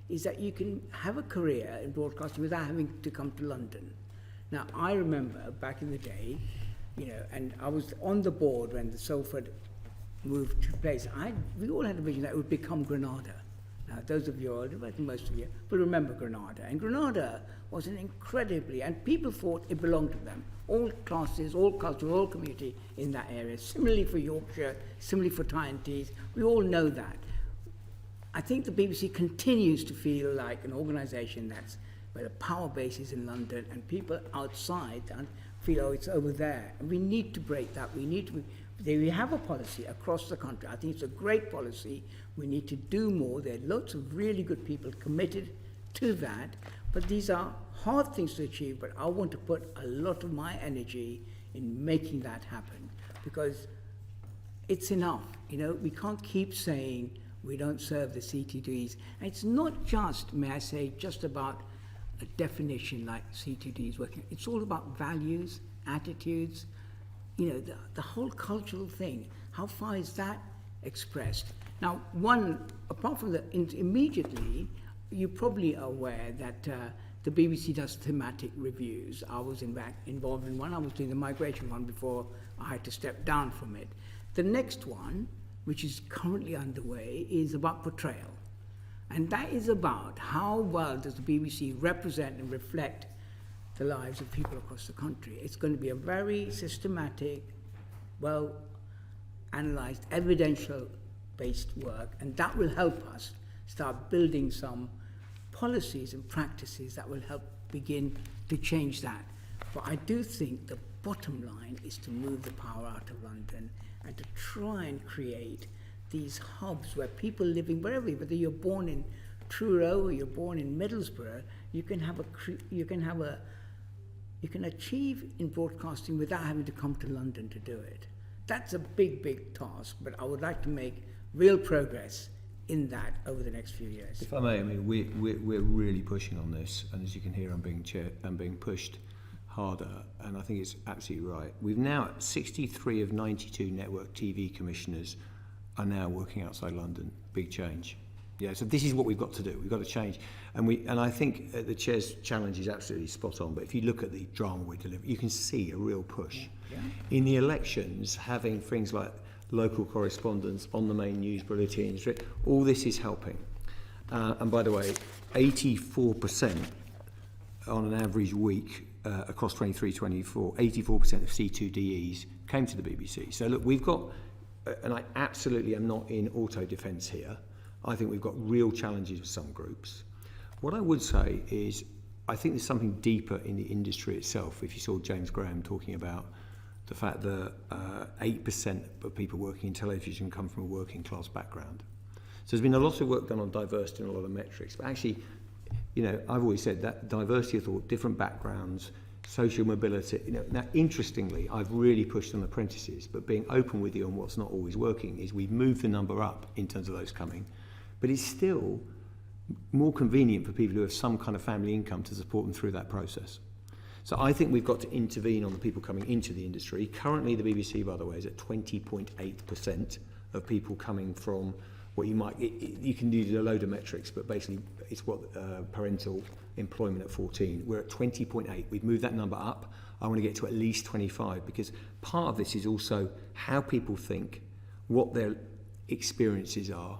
is that you can have a career in broadcasting without having to come to London. Now, I remember back in the day, you know, and I was on the board when the Salford moved to place. We all had a vision that it would become Granada. Now, those of you older, but most of you will remember Granada. And Granada was an incredibly, and people thought it belonged to them. All classes, all culture, all community in that area. Similarly for Yorkshire, similarly for Tyne-Tees. We all know that. I think the BBC continues to feel like an organisation that's where the power base is in London and people outside feel, oh, it's over there. And we need to break that. We have a policy across the country. I think it's a great policy. We need to do more. There are lots of really good people committed to that. But these are hard things to achieve. But I want to put a lot of my energy in making that happen. Because it's enough. You know, we can't keep saying we don't serve the CTDs. And it's not just, may I say, just about a definition like CTDs working. It's all about values, attitudes, you know, the whole cultural thing. How far is that expressed? Now, apart from immediately, you're probably aware that the BBC does thematic reviews. I was involved in one. I was doing the migration one before I had to step down from it. The next one, which is currently underway, is about portrayal. And that is about how well does the BBC represent and reflect the lives of people across the country. It's going to be a very systematic, well-analysed, evidential-based work, and that will help us start building some policies and practices that will help begin to change that. But I do think the bottom line is to move the power out of London and to try and create these hubs where people living wherever, whether you're born in Truro or you're born in Middlesbrough, you can achieve in broadcasting without having to come to London to do it. That's a big, big task, but I would like to make real progress in that over the next few years. If I may, I mean, we're really pushing on this, and as you can hear, I'm being pushed harder, and I think it's absolutely right. We've now, 63 of 92 network TV commissioners are now working outside London. Big change. Yeah, so this is what we've got to do. We've got to change. And I think the chair's challenge is absolutely spot on, but if you look at the drama we deliver, you can see a real push. Yeah. In the elections, having things like local correspondence on the main news bulletins, all this is helping. And by the way, 84% on an average week across 23-24, 84% of C2DEs came to the BBC. So look, we've got, and I absolutely am not in auto-defence here, I think we've got real challenges with some groups. What I would say is, I think there's something deeper in the industry itself. If you saw James Graham talking about the fact that 8% of people working in television come from a working class background. So there's been a lot of work done on diversity and a lot of metrics. But actually, you know, I've always said that diversity of thought, different backgrounds, social mobility. You know, now, interestingly, I've really pushed on apprentices, but being open with you on what's not always working is we've moved the number up in terms of those coming. But it's still more convenient for people who have some kind of family income to support them through that process. So I think we've got to intervene on the people coming into the industry. Currently, the BBC, by the way, is at 20.8% of people coming from what you can use a load of metrics, but basically it's what parental employment at 14. We're at 20.8. We've moved that number up. I want to get to at least 25, because part of this is also how people think, what their experiences are.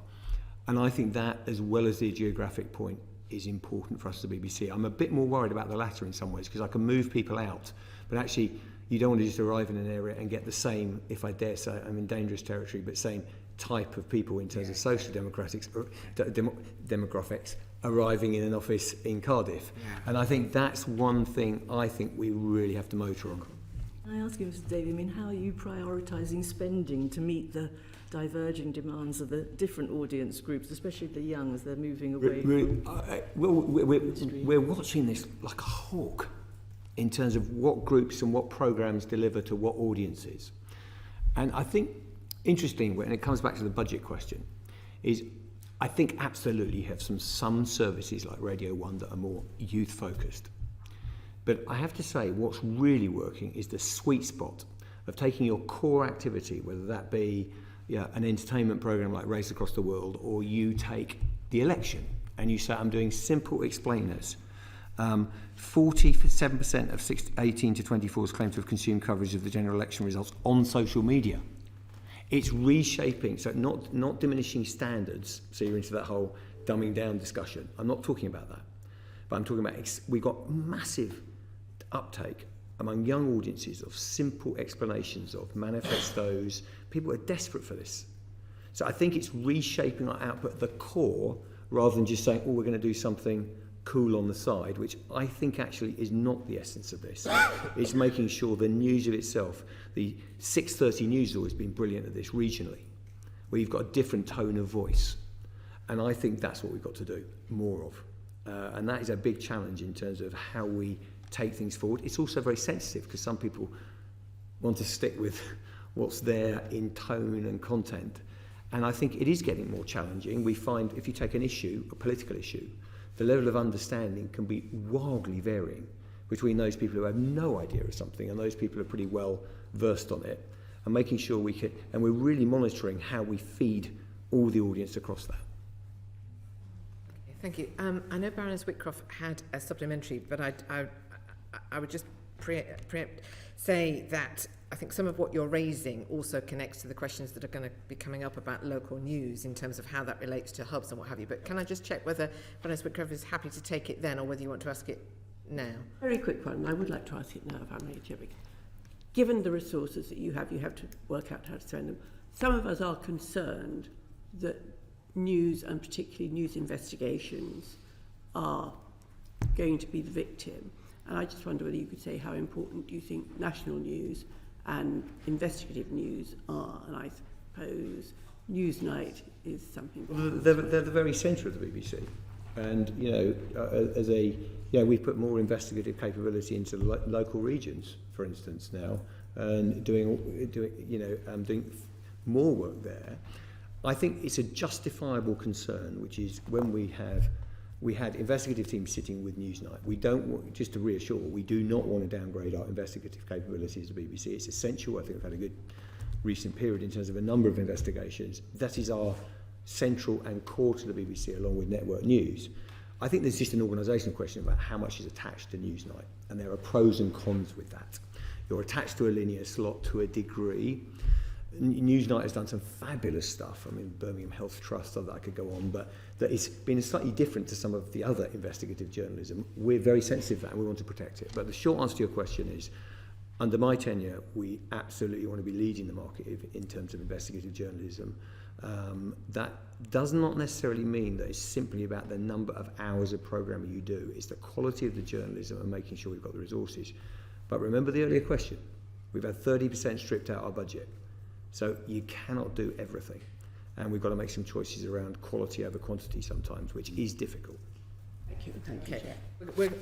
And I think that, as well as the geographic point, is important for us at the BBC. I'm a bit more worried about the latter in some ways, because I can move people out, but actually you don't want to just arrive in an area and get the same, if I dare say, I'm in dangerous territory, but same type of people in terms of social demographics arriving in an office in Cardiff. Yeah. And I think that's one thing I think we really have to motor on. Can I ask you, Mr. Davie, I mean, how are you prioritising spending to meet the diverging demands of the different audience groups, especially the young, as they're moving away from we're watching this like a hawk in terms of what groups and what programmes deliver to what audiences. And I think, interesting, when it comes back to the budget question, is I think absolutely you have some services like Radio 1 that are more youth-focused. But I have to say, what's really working is the sweet spot of taking your core activity, whether that be an entertainment program like Race Across the World, or you take the election and you say, I'm doing simple explainers. 47% of 18 to 24s claim to have consumed coverage of the general election results on social media. It's reshaping, so not diminishing standards, so you're into that whole dumbing down discussion. I'm not talking about that. But I'm talking about, we've got massive uptake among young audiences of simple explanations of manifestos. People are desperate for this. So I think it's reshaping our output at the core, rather than just saying, oh, we're going to do something cool on the side, which I think actually is not the essence of this. It's making sure the news of itself, the 6:30 news has always been brilliant at this regionally, where you've got a different tone of voice. And I think that's what we've got to do more of. And that is a big challenge in terms of how we take things forward. It's also very sensitive, because some people want to stick with what's there in tone and content. And I think it is getting more challenging. We find if you take an issue, a political issue, the level of understanding can be wildly varying between those people who have no idea of something and those people who are pretty well versed on it, and making sure we can, and we're really monitoring how we feed all the audience across that. Okay, thank you. I know Baroness Whitcroft had a supplementary, but I would just preempt, say that I think some of what you're raising also connects to the questions that are going to be coming up about local news in terms of how that relates to hubs and what have you. But can I just check whether Baroness Whitcroft is happy to take it then, or whether you want to ask it now? Very quick one. I would like to ask it now, if I may, Chair. Given the resources that you have to work out how to spend them. Some of us are concerned that news, and particularly news investigations, are going to be the victim. And I just wonder whether you could say how important do you think national news and investigative news are? And I suppose Newsnight is something. Well, they're the very centre of the BBC. And, we've put more investigative capability into local regions, for instance, now, and doing more work there. I think it's a justifiable concern, which is when we had investigative teams sitting with Newsnight. We don't want, just to reassure, we do not want to downgrade our investigative capabilities to the BBC. It's essential. I think we've had a good recent period in terms of a number of investigations. That is our central and core to the BBC, along with network news. I think there's just an organisational question about how much is attached to Newsnight, and there are pros and cons with that. You're attached to a linear slot to a degree. Newsnight has done some fabulous stuff. I mean, Birmingham Health Trust, that I could go on, but that it's been slightly different to some of the other investigative journalism. We're very sensitive to that and we want to protect it. But the short answer to your question is, under my tenure, we absolutely want to be leading the market in terms of investigative journalism. That does not necessarily mean that it's simply about the number of hours of programming you do. It's the quality of the journalism and making sure we've got the resources. But remember the earlier question. We've had 30% stripped out our budget. So you cannot do everything. And we've got to make some choices around quality over quantity sometimes, which is difficult. Thank you. Thank you. Okay.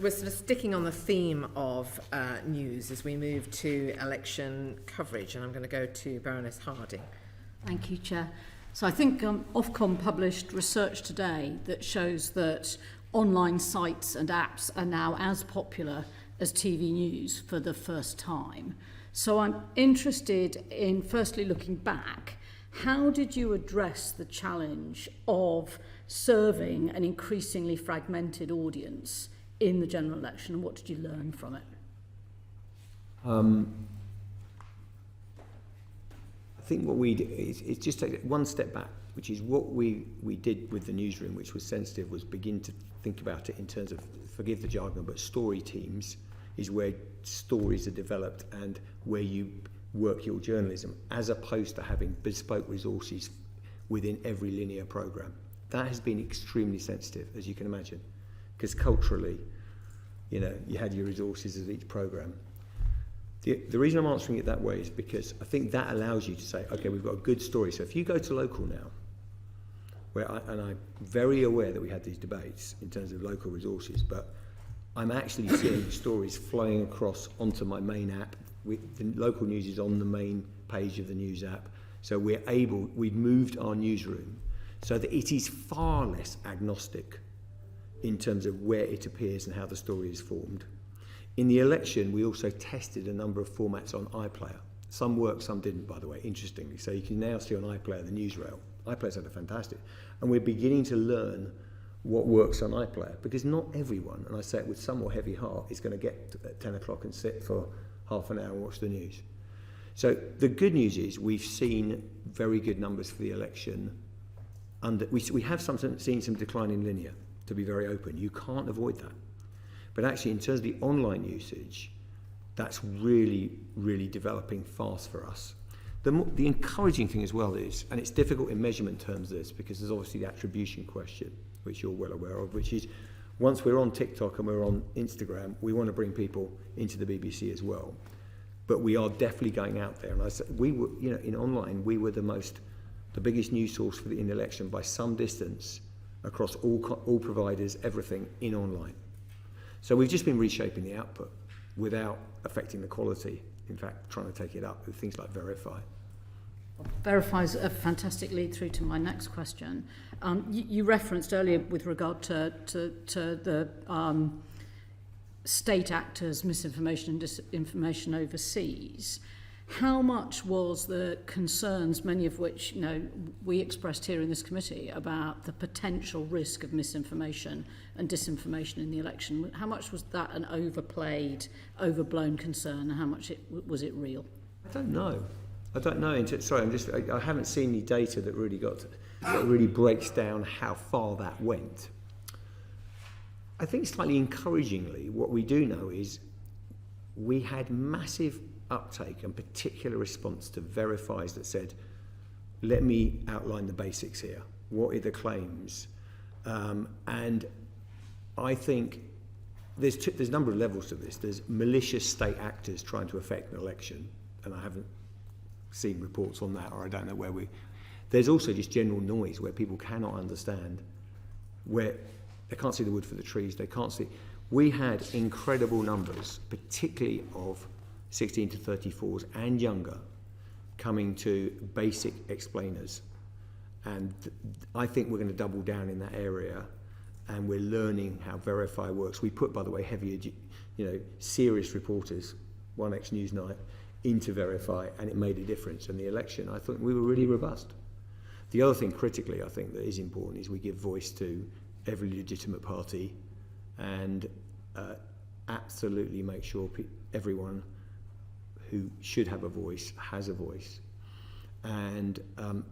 We're sort of sticking on the theme of news as we move to election coverage, and I'm going to go to Baroness Harding. Thank you, Chair. So I think Ofcom published research today that shows that online sites and apps are now as popular as TV news for the first time. So I'm interested in, firstly, looking back, how did you address the challenge of serving an increasingly fragmented audience in the general election, and what did you learn from it? I think what we did is just take one step back, which is what we did with the newsroom, which was sensitive, was begin to think about it in terms of, forgive the jargon, but story teams is where stories are developed and where you work your journalism, as opposed to having bespoke resources within every linear programme. That has been extremely sensitive, as you can imagine, because culturally, you had your resources of each programme. The reason I'm answering it that way is because I think that allows you to say, okay, we've got a good story. So if you go to local now, and I'm very aware that we had these debates in terms of local resources, but I'm actually seeing stories flowing across onto my main app. The local news is on the main page of the news app. So we've moved our newsroom so that it is far less agnostic in terms of where it appears and how the story is formed. In the election, we also tested a number of formats on iPlayer. Some worked, some didn't, by the way, interestingly. So you can now see on iPlayer the newsreel. iPlayer's had a fantastic. And we're beginning to learn what works on iPlayer, because not everyone, and I say it with somewhat heavy heart, is going to get at 10 o'clock and sit for half an hour and watch the news. So the good news is we've seen very good numbers for the election. We have seen some decline in linear, to be very open. You can't avoid that. But actually, in terms of the online usage, that's really, really developing fast for us. The encouraging thing as well is, and it's difficult in measurement terms this, because there's obviously the attribution question, which you're well aware of, which is once we're on TikTok and we're on Instagram, we want to bring people into the BBC as well. But we are definitely going out there. And I said, we were, you know, in online, we were the biggest news source in the election by some distance across all providers, everything in online. So we've just been reshaping the output without affecting the quality. In fact, trying to take it up with things like Verify. Verify's a fantastic lead through to my next question. You referenced earlier with regard to the state actors' misinformation and disinformation overseas. How much was the concerns, many of which we expressed here in this committee, about the potential risk of misinformation and disinformation in the election? How much was that an overplayed, overblown concern, and how much was it real? I don't know. Sorry, I haven't seen any data that really breaks down how far that went. I think slightly encouragingly, what we do know is we had massive uptake and particular response to Verifies that said, let me outline the basics here. What are the claims? And I think there's a number of levels to this. There's malicious state actors trying to affect an election, and I haven't seen reports on that, or I don't know there's also just general noise where people cannot understand, where they can't see the wood for the trees, they can't see. We had incredible numbers, particularly of 16 to 34s and younger, coming to basic explainers. And I think we're going to double down in that area, and we're learning how Verify works. We put, by the way, heavier, serious reporters, One X Newsnight, into Verify, and it made a difference. And the election, I thought we were really robust. The other thing critically, I think, that is important is we give voice to every legitimate party, and absolutely make sure everyone who should have a voice has a voice. And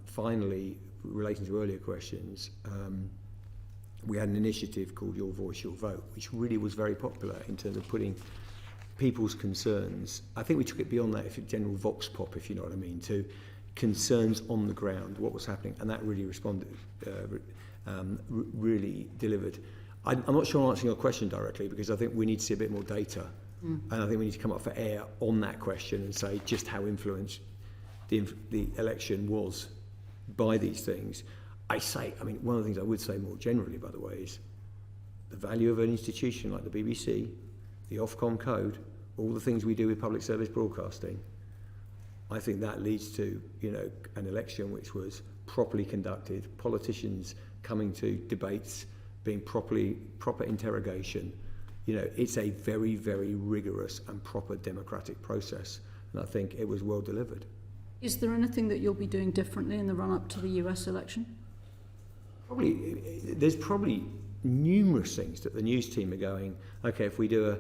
finally, relating to earlier questions, we had an initiative called Your Voice, Your Vote, which really was very popular in terms of putting people's concerns. I think we took it beyond that, general vox pop, if you know what I mean, to concerns on the ground, what was happening, and that really responded, really delivered. I'm not sure I'm answering your question directly, because I think we need to see a bit more data, and I think we need to come up for air on that question and say just how influenced the election was by these things. One of the things I would say more generally, by the way, is the value of an institution like the BBC, the Ofcom code, all the things we do with public service broadcasting. I think that leads to an election which was properly conducted, politicians coming to debates, being proper interrogation. It's a very, very rigorous and proper democratic process, and I think it was well delivered. Is there anything that you'll be doing differently in the run-up to the US election? There's probably numerous things that the news team are going, okay, if we do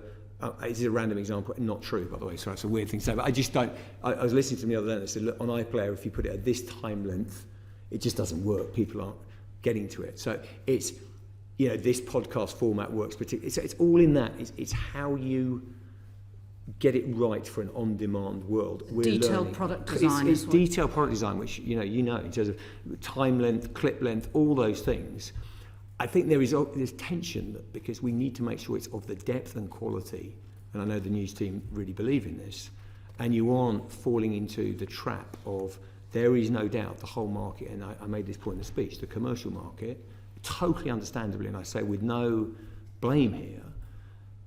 this is a random example, not true, by the way, so it's a weird thing to say, but I just don't, I was listening to them the other day and they said, look, on iPlayer, if you put it at this time length, it just doesn't work. People aren't getting to it. So it's, this podcast format works particularly. It's all in that. It's how you get it right for an on-demand world. Detailed product design. It's detailed product design, which, in terms of time length, clip length, all those things. I think there's tension because we need to make sure it's of the depth and quality, and I know the news team really believe in this, and you aren't falling into the trap of, there is no doubt the whole market, and I made this point in the speech, the commercial market, totally understandably, and I say with no blame here,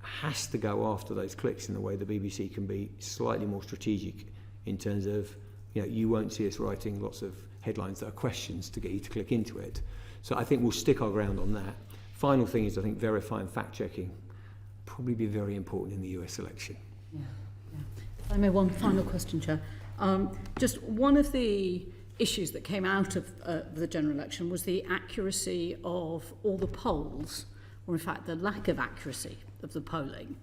has to go after those clicks in the way the BBC can be slightly more strategic in terms of, you won't see us writing lots of headlines that are questions to get you to click into it. So I think we'll stick our ground on that. Final thing is, I think verifying fact-checking probably be very important in the US election. Yeah. If I may, one final question, Chair. Just one of the issues that came out of the general election was the accuracy of all the polls, or in fact the lack of accuracy of the polling.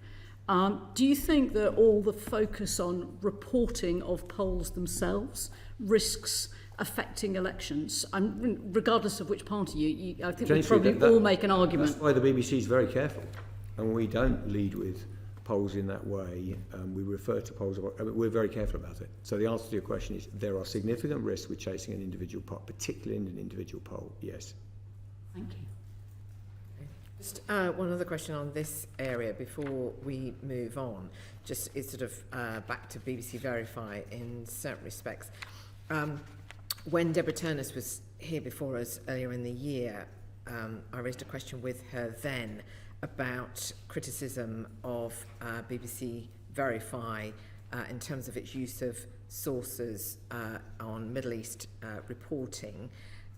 Do you think that all the focus on reporting of polls themselves risks affecting elections, and regardless of which party I think we probably all make an argument. That's why the BBC is very careful, and we don't lead with polls in that way. We refer to polls. We're very careful about it. So the answer to your question is there are significant risks with chasing an individual poll, particularly in an individual poll. Yes. Thank you. Just one other question on this area before we move on. Just it's sort of back to BBC Verify in certain respects. When Deborah Turners was here before us earlier in the year, I raised a question with her then about criticism of BBC Verify in terms of its use of sources on Middle East reporting.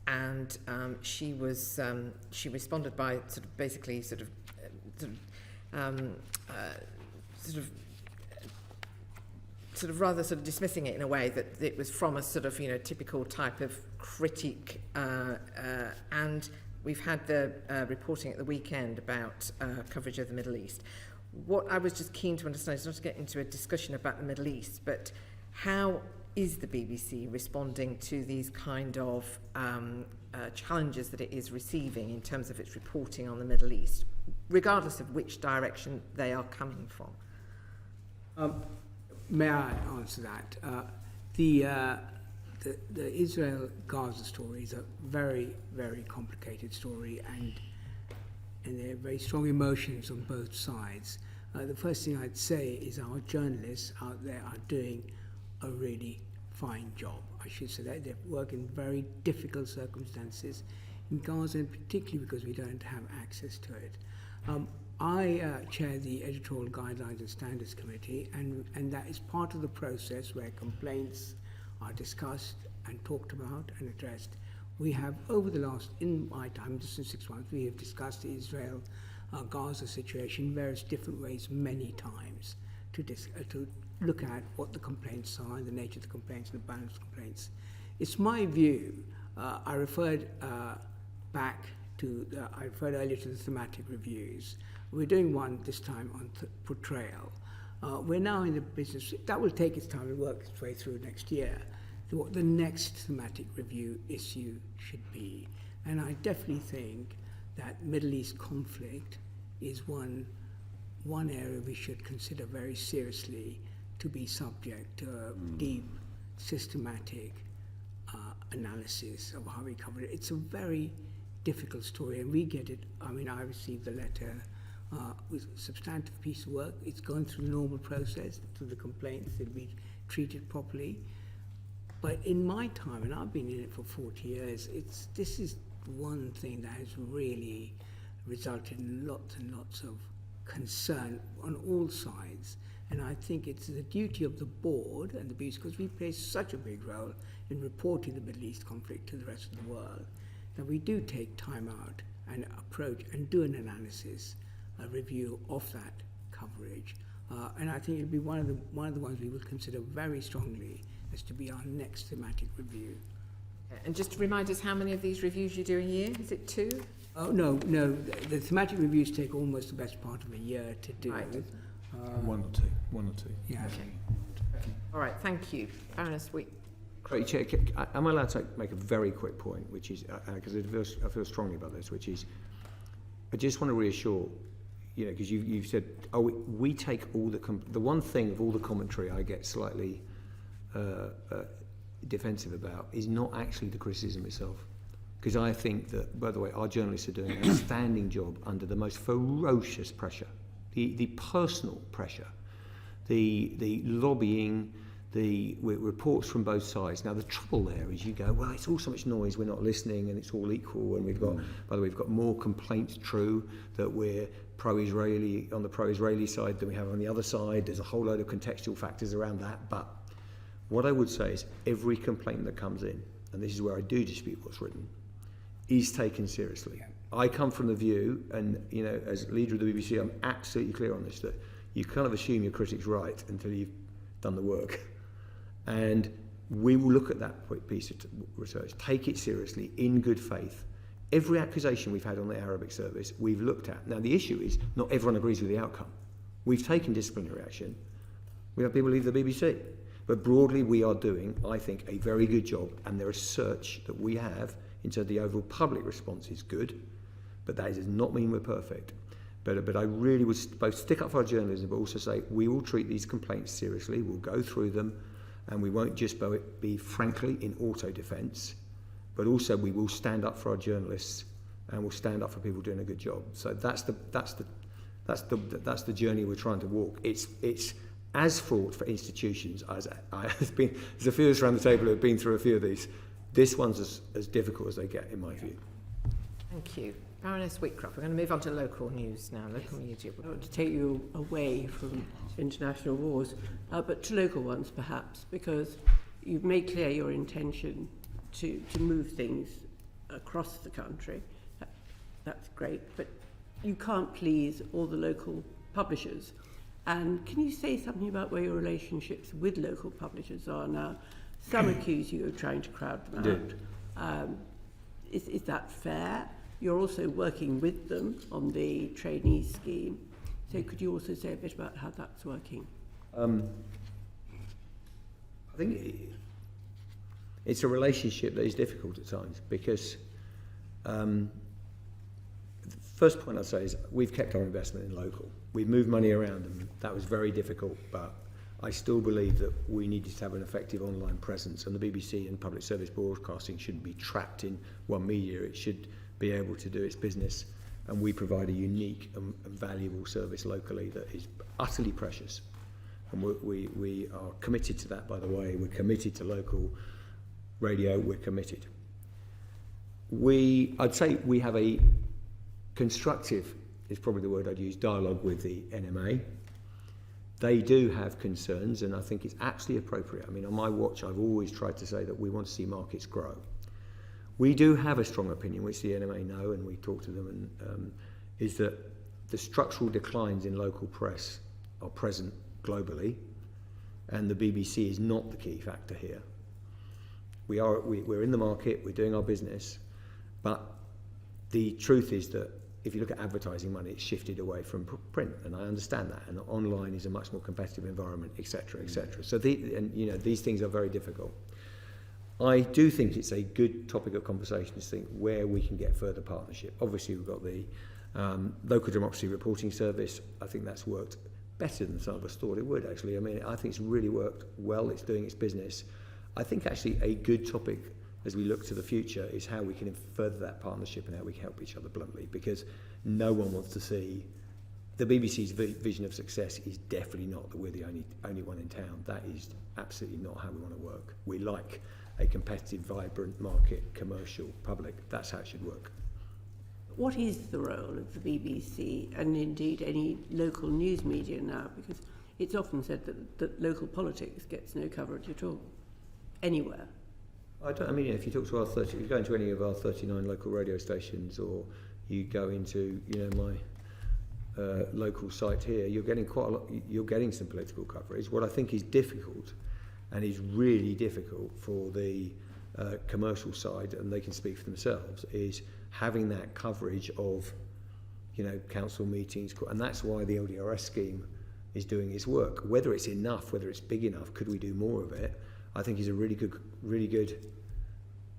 And she responded by sort of rather sort of dismissing it in a way that it was from a sort of typical type of critique, and we've had the reporting at the weekend about coverage of the Middle East. What I was just keen to understand is not to get into a discussion about the Middle East, but how is the BBC responding to these kind of challenges that it is receiving in terms of its reporting on the Middle East, regardless of which direction they are coming from? May I answer that? The Israel-Gaza story is a very, very complicated story, and there are very strong emotions on both sides. The first thing I'd say is our journalists out there are doing a really fine job. I should say that they work in very difficult circumstances in Gaza, and particularly because we don't have access to it. I chair the Editorial Guidelines and Standards Committee, and that is part of the process where complaints are discussed and talked about and addressed. We have, over the last, in my time, just in 6 months, we have discussed the Israel-Gaza situation in various different ways many times to look at what the complaints are and the nature of the complaints and the balance of complaints. It's my view, I referred earlier to the thematic reviews. We're doing one this time on portrayal. We're now in the business, that will take its time and work its way through next year, to what the next thematic review issue should be. And I definitely think that Middle East conflict is one area we should consider very seriously to be subject to a deep, systematic analysis of how we cover it. It's a very difficult story, and we get it. I mean, I received the letter with a substantive piece of work. It's gone through the normal process, through the complaints, it'll be treated properly. But in my time, and I've been in it for 40 years, this is one thing that has really resulted in lots and lots of concern on all sides. And I think it's the duty of the board and the BBC, because we play such a big role in reporting the Middle East conflict to the rest of the world, that we do take time out and approach and do an analysis, a review of that coverage. And I think it'll be one of the ones we will consider very strongly as to be our next thematic review. And just to remind us how many of these reviews you do a year? Is it 2? Oh, no. The thematic reviews take almost the best part of a year to do. Right. One or two. Yeah. Okay. All right, thank you. Baroness Wheat. Great, Chair. Am I allowed to make a very quick point, which is, because I feel strongly about this, which is, I just want to reassure, because you've said, we take all the one thing of all the commentary I get slightly defensive about is not actually the criticism itself. Because I think that, by the way, our journalists are doing an outstanding job under the most ferocious pressure. The personal pressure, the lobbying, the reports from both sides. Now, the trouble there is you go, well, it's all so much noise, we're not listening, and it's all equal, and we've got, by the way, we've got more complaints, true, that we're pro-Israeli, on the pro-Israeli side than we have on the other side. There's a whole load of contextual factors around that, but what I would say is every complaint that comes in, and this is where I do dispute what's written, is taken seriously. Yeah. I come from the view, and as leader of the BBC, I'm absolutely clear on this, that you kind of assume your critic's right until you've done the work. And we will look at that piece of research, take it seriously, in good faith. Every accusation we've had on the Arabic service, we've looked at. Now, the issue is not everyone agrees with the outcome. We've taken disciplinary action. We have people leave the BBC. But broadly, we are doing, I think, a very good job. And the research that we have in terms of the overall public response is good. But that does not mean we're perfect. But I really would both stick up for our journalism, but also say we will treat these complaints seriously. We'll go through them. And we won't just be frankly, in auto-defence. But also we will stand up for our journalists, and we'll stand up for people doing a good job. So that's the journey we're trying to walk. It's as fraught for institutions as there's a few of us around the table who have been through a few of these. This one's as difficult as they get, in my view. Thank you. Baroness Whitcroft, we're going to move on to local news now, local media. I want to take you away from international wars, but to local ones perhaps, because you've made clear your intention to move things across the country. That's great, but you can't please all the local publishers. And can you say something about where your relationships with local publishers are now? Some accuse you of trying to crowd them out. Is that fair? You're also working with them on the trainee scheme. So could you also say a bit about how that's working? I think it's a relationship that is difficult at times because the first point I'd say is we've kept our investment in local. We've moved money around and that was very difficult, but I still believe that we needed to have an effective online presence, and the BBC and public service broadcasting shouldn't be trapped in one media. It should be able to do its business, and we provide a unique and valuable service locally that is utterly precious. And we are committed to that, by the way. We're committed to local radio. We're committed. I'd say we have a constructive, is probably the word I'd use, dialogue with the NMA. They do have concerns, and I think it's absolutely appropriate. I mean, on my watch, I've always tried to say that we want to see markets grow. We do have a strong opinion, which the NMA know, and we talk to them, and is that the structural declines in local press are present globally, and the BBC is not the key factor here. We're in the market, we're doing our business, but the truth is that if you look at advertising money, it's shifted away from print, and I understand that, and online is a much more competitive environment, etc., etc. So these things are very difficult. I do think it's a good topic of conversation to think where we can get further partnership. Obviously, we've got the Local Democracy Reporting Service. I think that's worked better than some of us thought it would, actually. I mean, I think it's really worked well. It's doing its business. I think actually a good topic as we look to the future is how we can further that partnership and how we can help each other bluntly, because no one wants to see the BBC's vision of success is definitely not that we're the only one in town. That is absolutely not how we want to work. We like a competitive, vibrant market, commercial, public. That's how it should work. What is the role of the BBC and indeed any local news media now? Because it's often said that local politics gets no coverage at all, anywhere. I mean, if you talk to if you go into any of our 39 local radio stations, or you go into, my local site here, you're getting quite a lot. You're getting some political coverage. What I think is difficult, and is really difficult for the commercial side, and they can speak for themselves, is having that coverage of, council meetings, and that's why the LDRS scheme is doing its work. Whether it's enough, whether it's big enough, could we do more of it? I think is a really good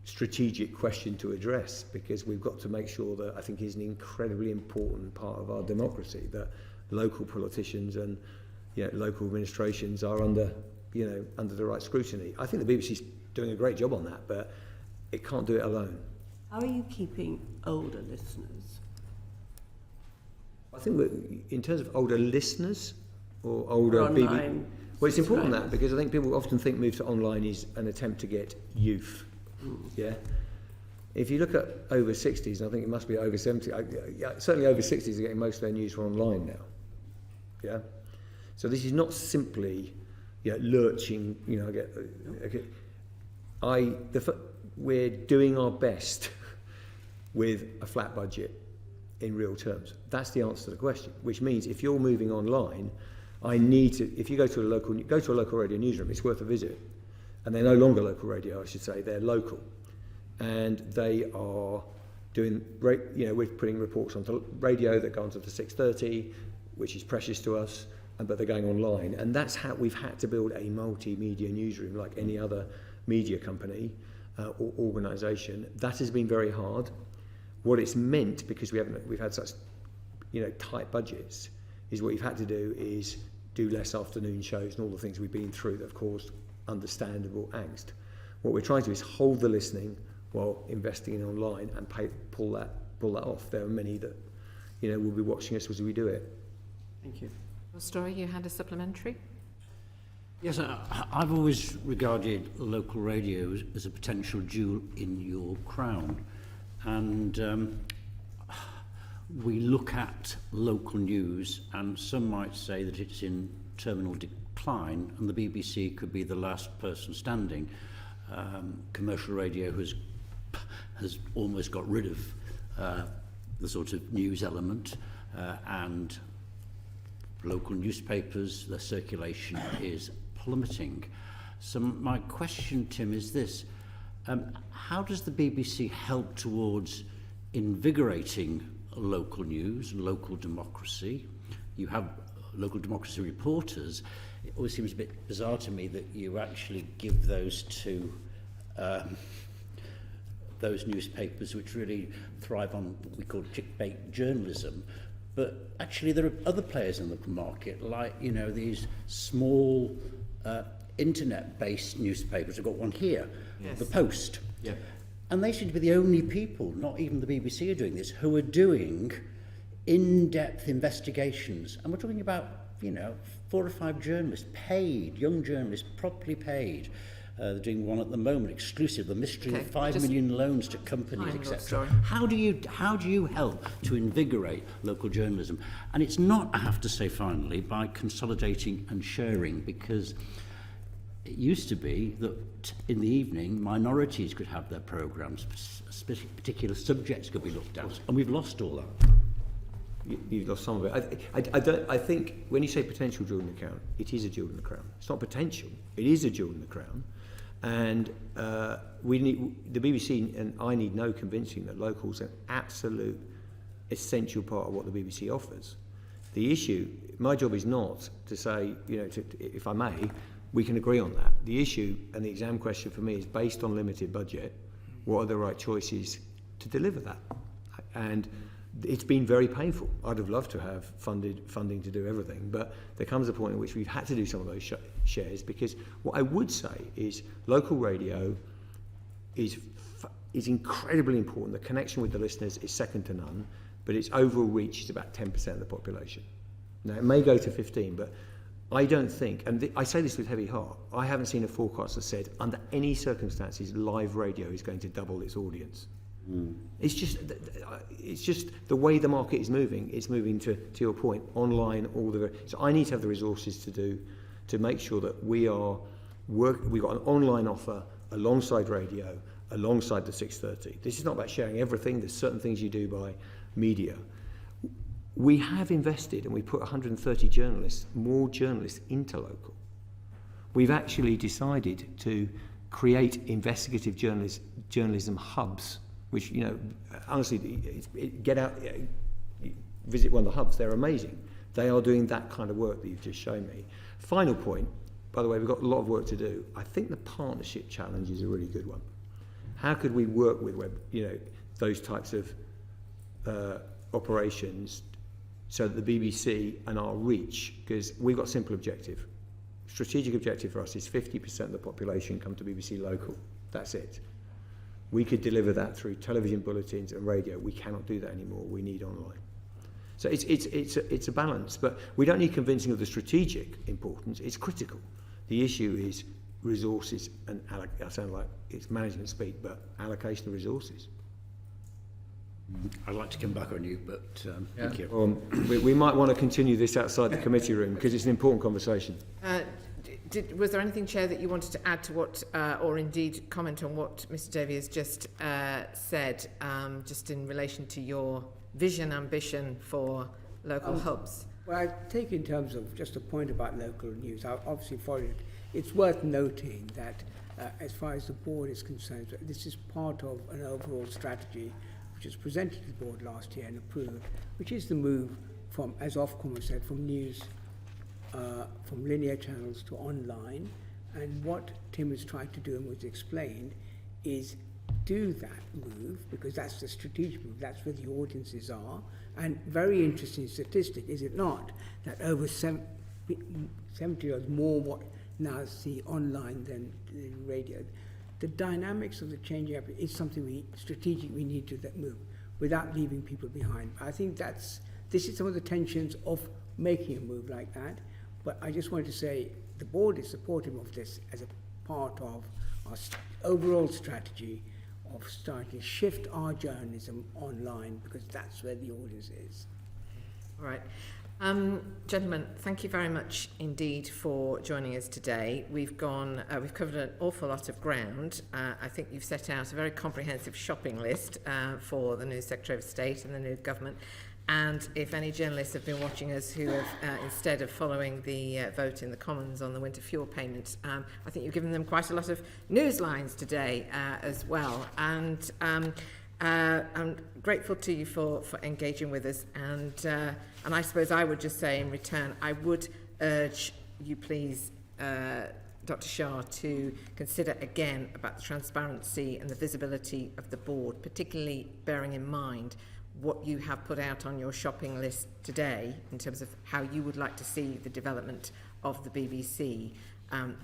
strategic question to address, because we've got to make sure that I think is an incredibly important part of our democracy, that local politicians and local administrations are under the right scrutiny. I think the BBC's doing a great job on that, but it can't do it alone. How are you keeping older listeners? I think in terms of older listeners or older BBC. Well, it's important that, because I think people often think move to online is an attempt to get youth. Yeah. If you look at over 60s, I think it must be over 70. Certainly over 60s are getting most of their news from online now. Yeah. So this is not simply lurching. We're doing our best with a flat budget in real terms. That's the answer to the question. Which means if you're moving online, if you go to a local radio newsroom, it's worth a visit, and they're no longer local radio, I should say, they're local. And they are doing, we're putting reports onto radio that go onto the 6:30, which is precious to us, but they're going online. And that's how we've had to build a multimedia newsroom like any other media company or organisation. That has been very hard. What it's meant, because we've had such tight budgets, is what you've had to do is do less afternoon shows and all the things we've been through that have caused understandable angst. What we're trying to do is hold the listening while investing in online and pull that off. There are many that will be watching us as we do it. Thank you. Well, Story, you had a supplementary? Yes, I've always regarded local radio as a potential jewel in your crown. And we look at local news, and some might say that it's in terminal decline, and the BBC could be the last person standing. Commercial radio has almost got rid of the sort of news element, and local newspapers, their circulation is plummeting. So my question, Tim, is this. How does the BBC help towards invigorating local news, local democracy? You have local democracy reporters. It always seems a bit bizarre to me that you actually give those to those newspapers which really thrive on what we call clickbait journalism. But actually there are other players in the market, like, these small internet-based newspapers. I've got one here, yes. The Post. Yeah. And they seem to be the only people, not even the BBC are doing this, who are doing in-depth investigations. And we're talking about, 4 or 5 journalists, paid, young journalists, properly paid. They're doing one at the moment, exclusive, the mystery of 5 million loans to companies, etc. How do you help to invigorate local journalism? And it's not, I have to say finally, by consolidating and sharing, because it used to be that in the evening minorities could have their programmes, particular subjects could be looked at, and we've lost all that. You've lost some of it. I think when you say potential jewel in the crown, it is a jewel in the crown. It's not potential, it is a jewel in the crown. And we need, the BBC and I need no convincing that local's an absolute essential part of what the BBC offers. The issue, my job is not to say, if I may, we can agree on that. The issue and the exam question for me is, based on limited budget, what are the right choices to deliver that? And it's been very painful. I'd have loved to have funding to do everything, but there comes a point in which we've had to do some of those shares, because what I would say is local radio is incredibly important. The connection with the listeners is second to none, but its overall reach is about 10% of the population. Now, it may go to 15, but I don't think, and I say this with heavy heart, I haven't seen a forecast that said under any circumstances live radio is going to double its audience. It's just the way the market is moving. It's moving to your point, online, so I need to have the resources to make sure that we've got an online offer alongside radio, alongside the 6:30. This is not about sharing everything. There's certain things you do by media. We have invested, and we put 130 more journalists into local. We've actually decided to create investigative journalism hubs, which, honestly, get out, visit one of the hubs. They're amazing. They are doing that kind of work that you've just shown me. Final point, by the way, we've got a lot of work to do. I think the partnership challenge is a really good one. How could we work with those types of operations so that the BBC and our reach, because we've got a simple objective. Strategic objective for us is 50% of the population come to BBC Local. That's it. We could deliver that through television bulletins and radio. We cannot do that anymore. We need online. So it's a balance, but we don't need convincing of the strategic importance. It's critical. The issue is resources and I sound like it's management speak, but allocation of resources. I'd like to come back on you, but thank you. We might want to continue this outside the committee room because it's an important conversation. Was there anything, Chair, that you wanted to add to what, or indeed comment on what Mr Davie has just said, just in relation to your vision, ambition for local hubs? Well, I take in terms of just a point about local news. I obviously followed it. It's worth noting that as far as the board is concerned. This is part of an overall strategy which was presented to the board last year and approved, which is the move from, as Ofcom has said, from news, from linear channels to online. And what Tim is trying to do and was explained is do that move, because that's the strategic move, that's where the audiences are. And very interesting statistic, is it not, that over 70 years more what now see online than the radio. The dynamics of the changing up is something we need to move without leaving people behind. I think this is some of the tensions of making a move like that. But I just wanted to say the board is supportive of this as a part of our overall strategy of starting to shift our journalism online, because that's where the audience is. All right. Gentlemen, thank you very much indeed for joining us today. We've covered an awful lot of ground. I think you've set out a very comprehensive shopping list for the new Secretary of State and the new government. And if any journalists have been watching us who have, instead of following the vote in the Commons on the winter fuel payment, I think you've given them quite a lot of news lines today as well. And I'm grateful to you for engaging with us. And I suppose I would just say in return, I would urge you please, Dr. Shah, to consider again about the transparency and the visibility of the board, particularly bearing in mind what you have put out on your shopping list today in terms of how you would like to see the development of the BBC,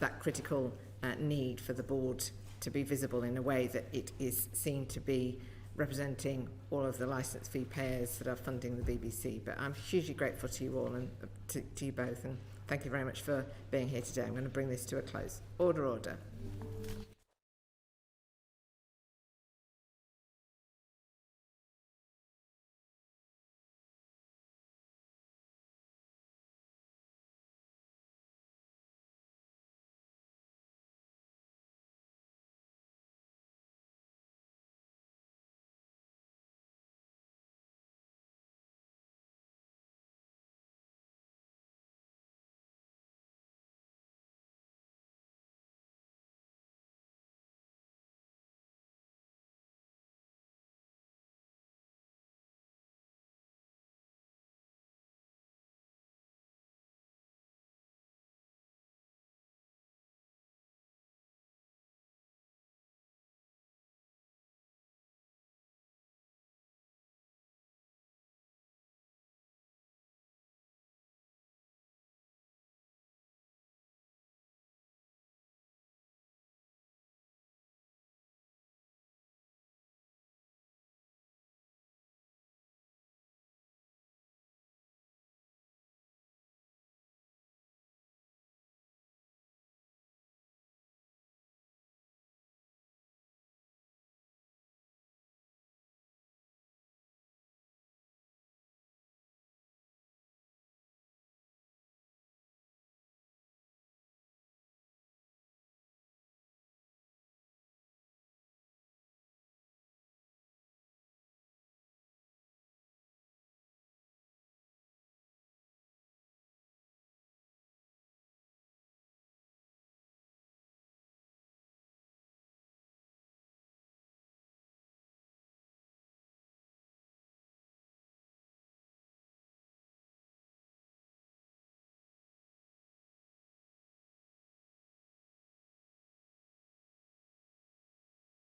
that critical need for the board to be visible in a way that it is seen to be representing all of the licence fee payers that are funding the BBC. But I'm hugely grateful to you all and to you both, and thank you very much for being here today. I'm going to bring this to a close. Order.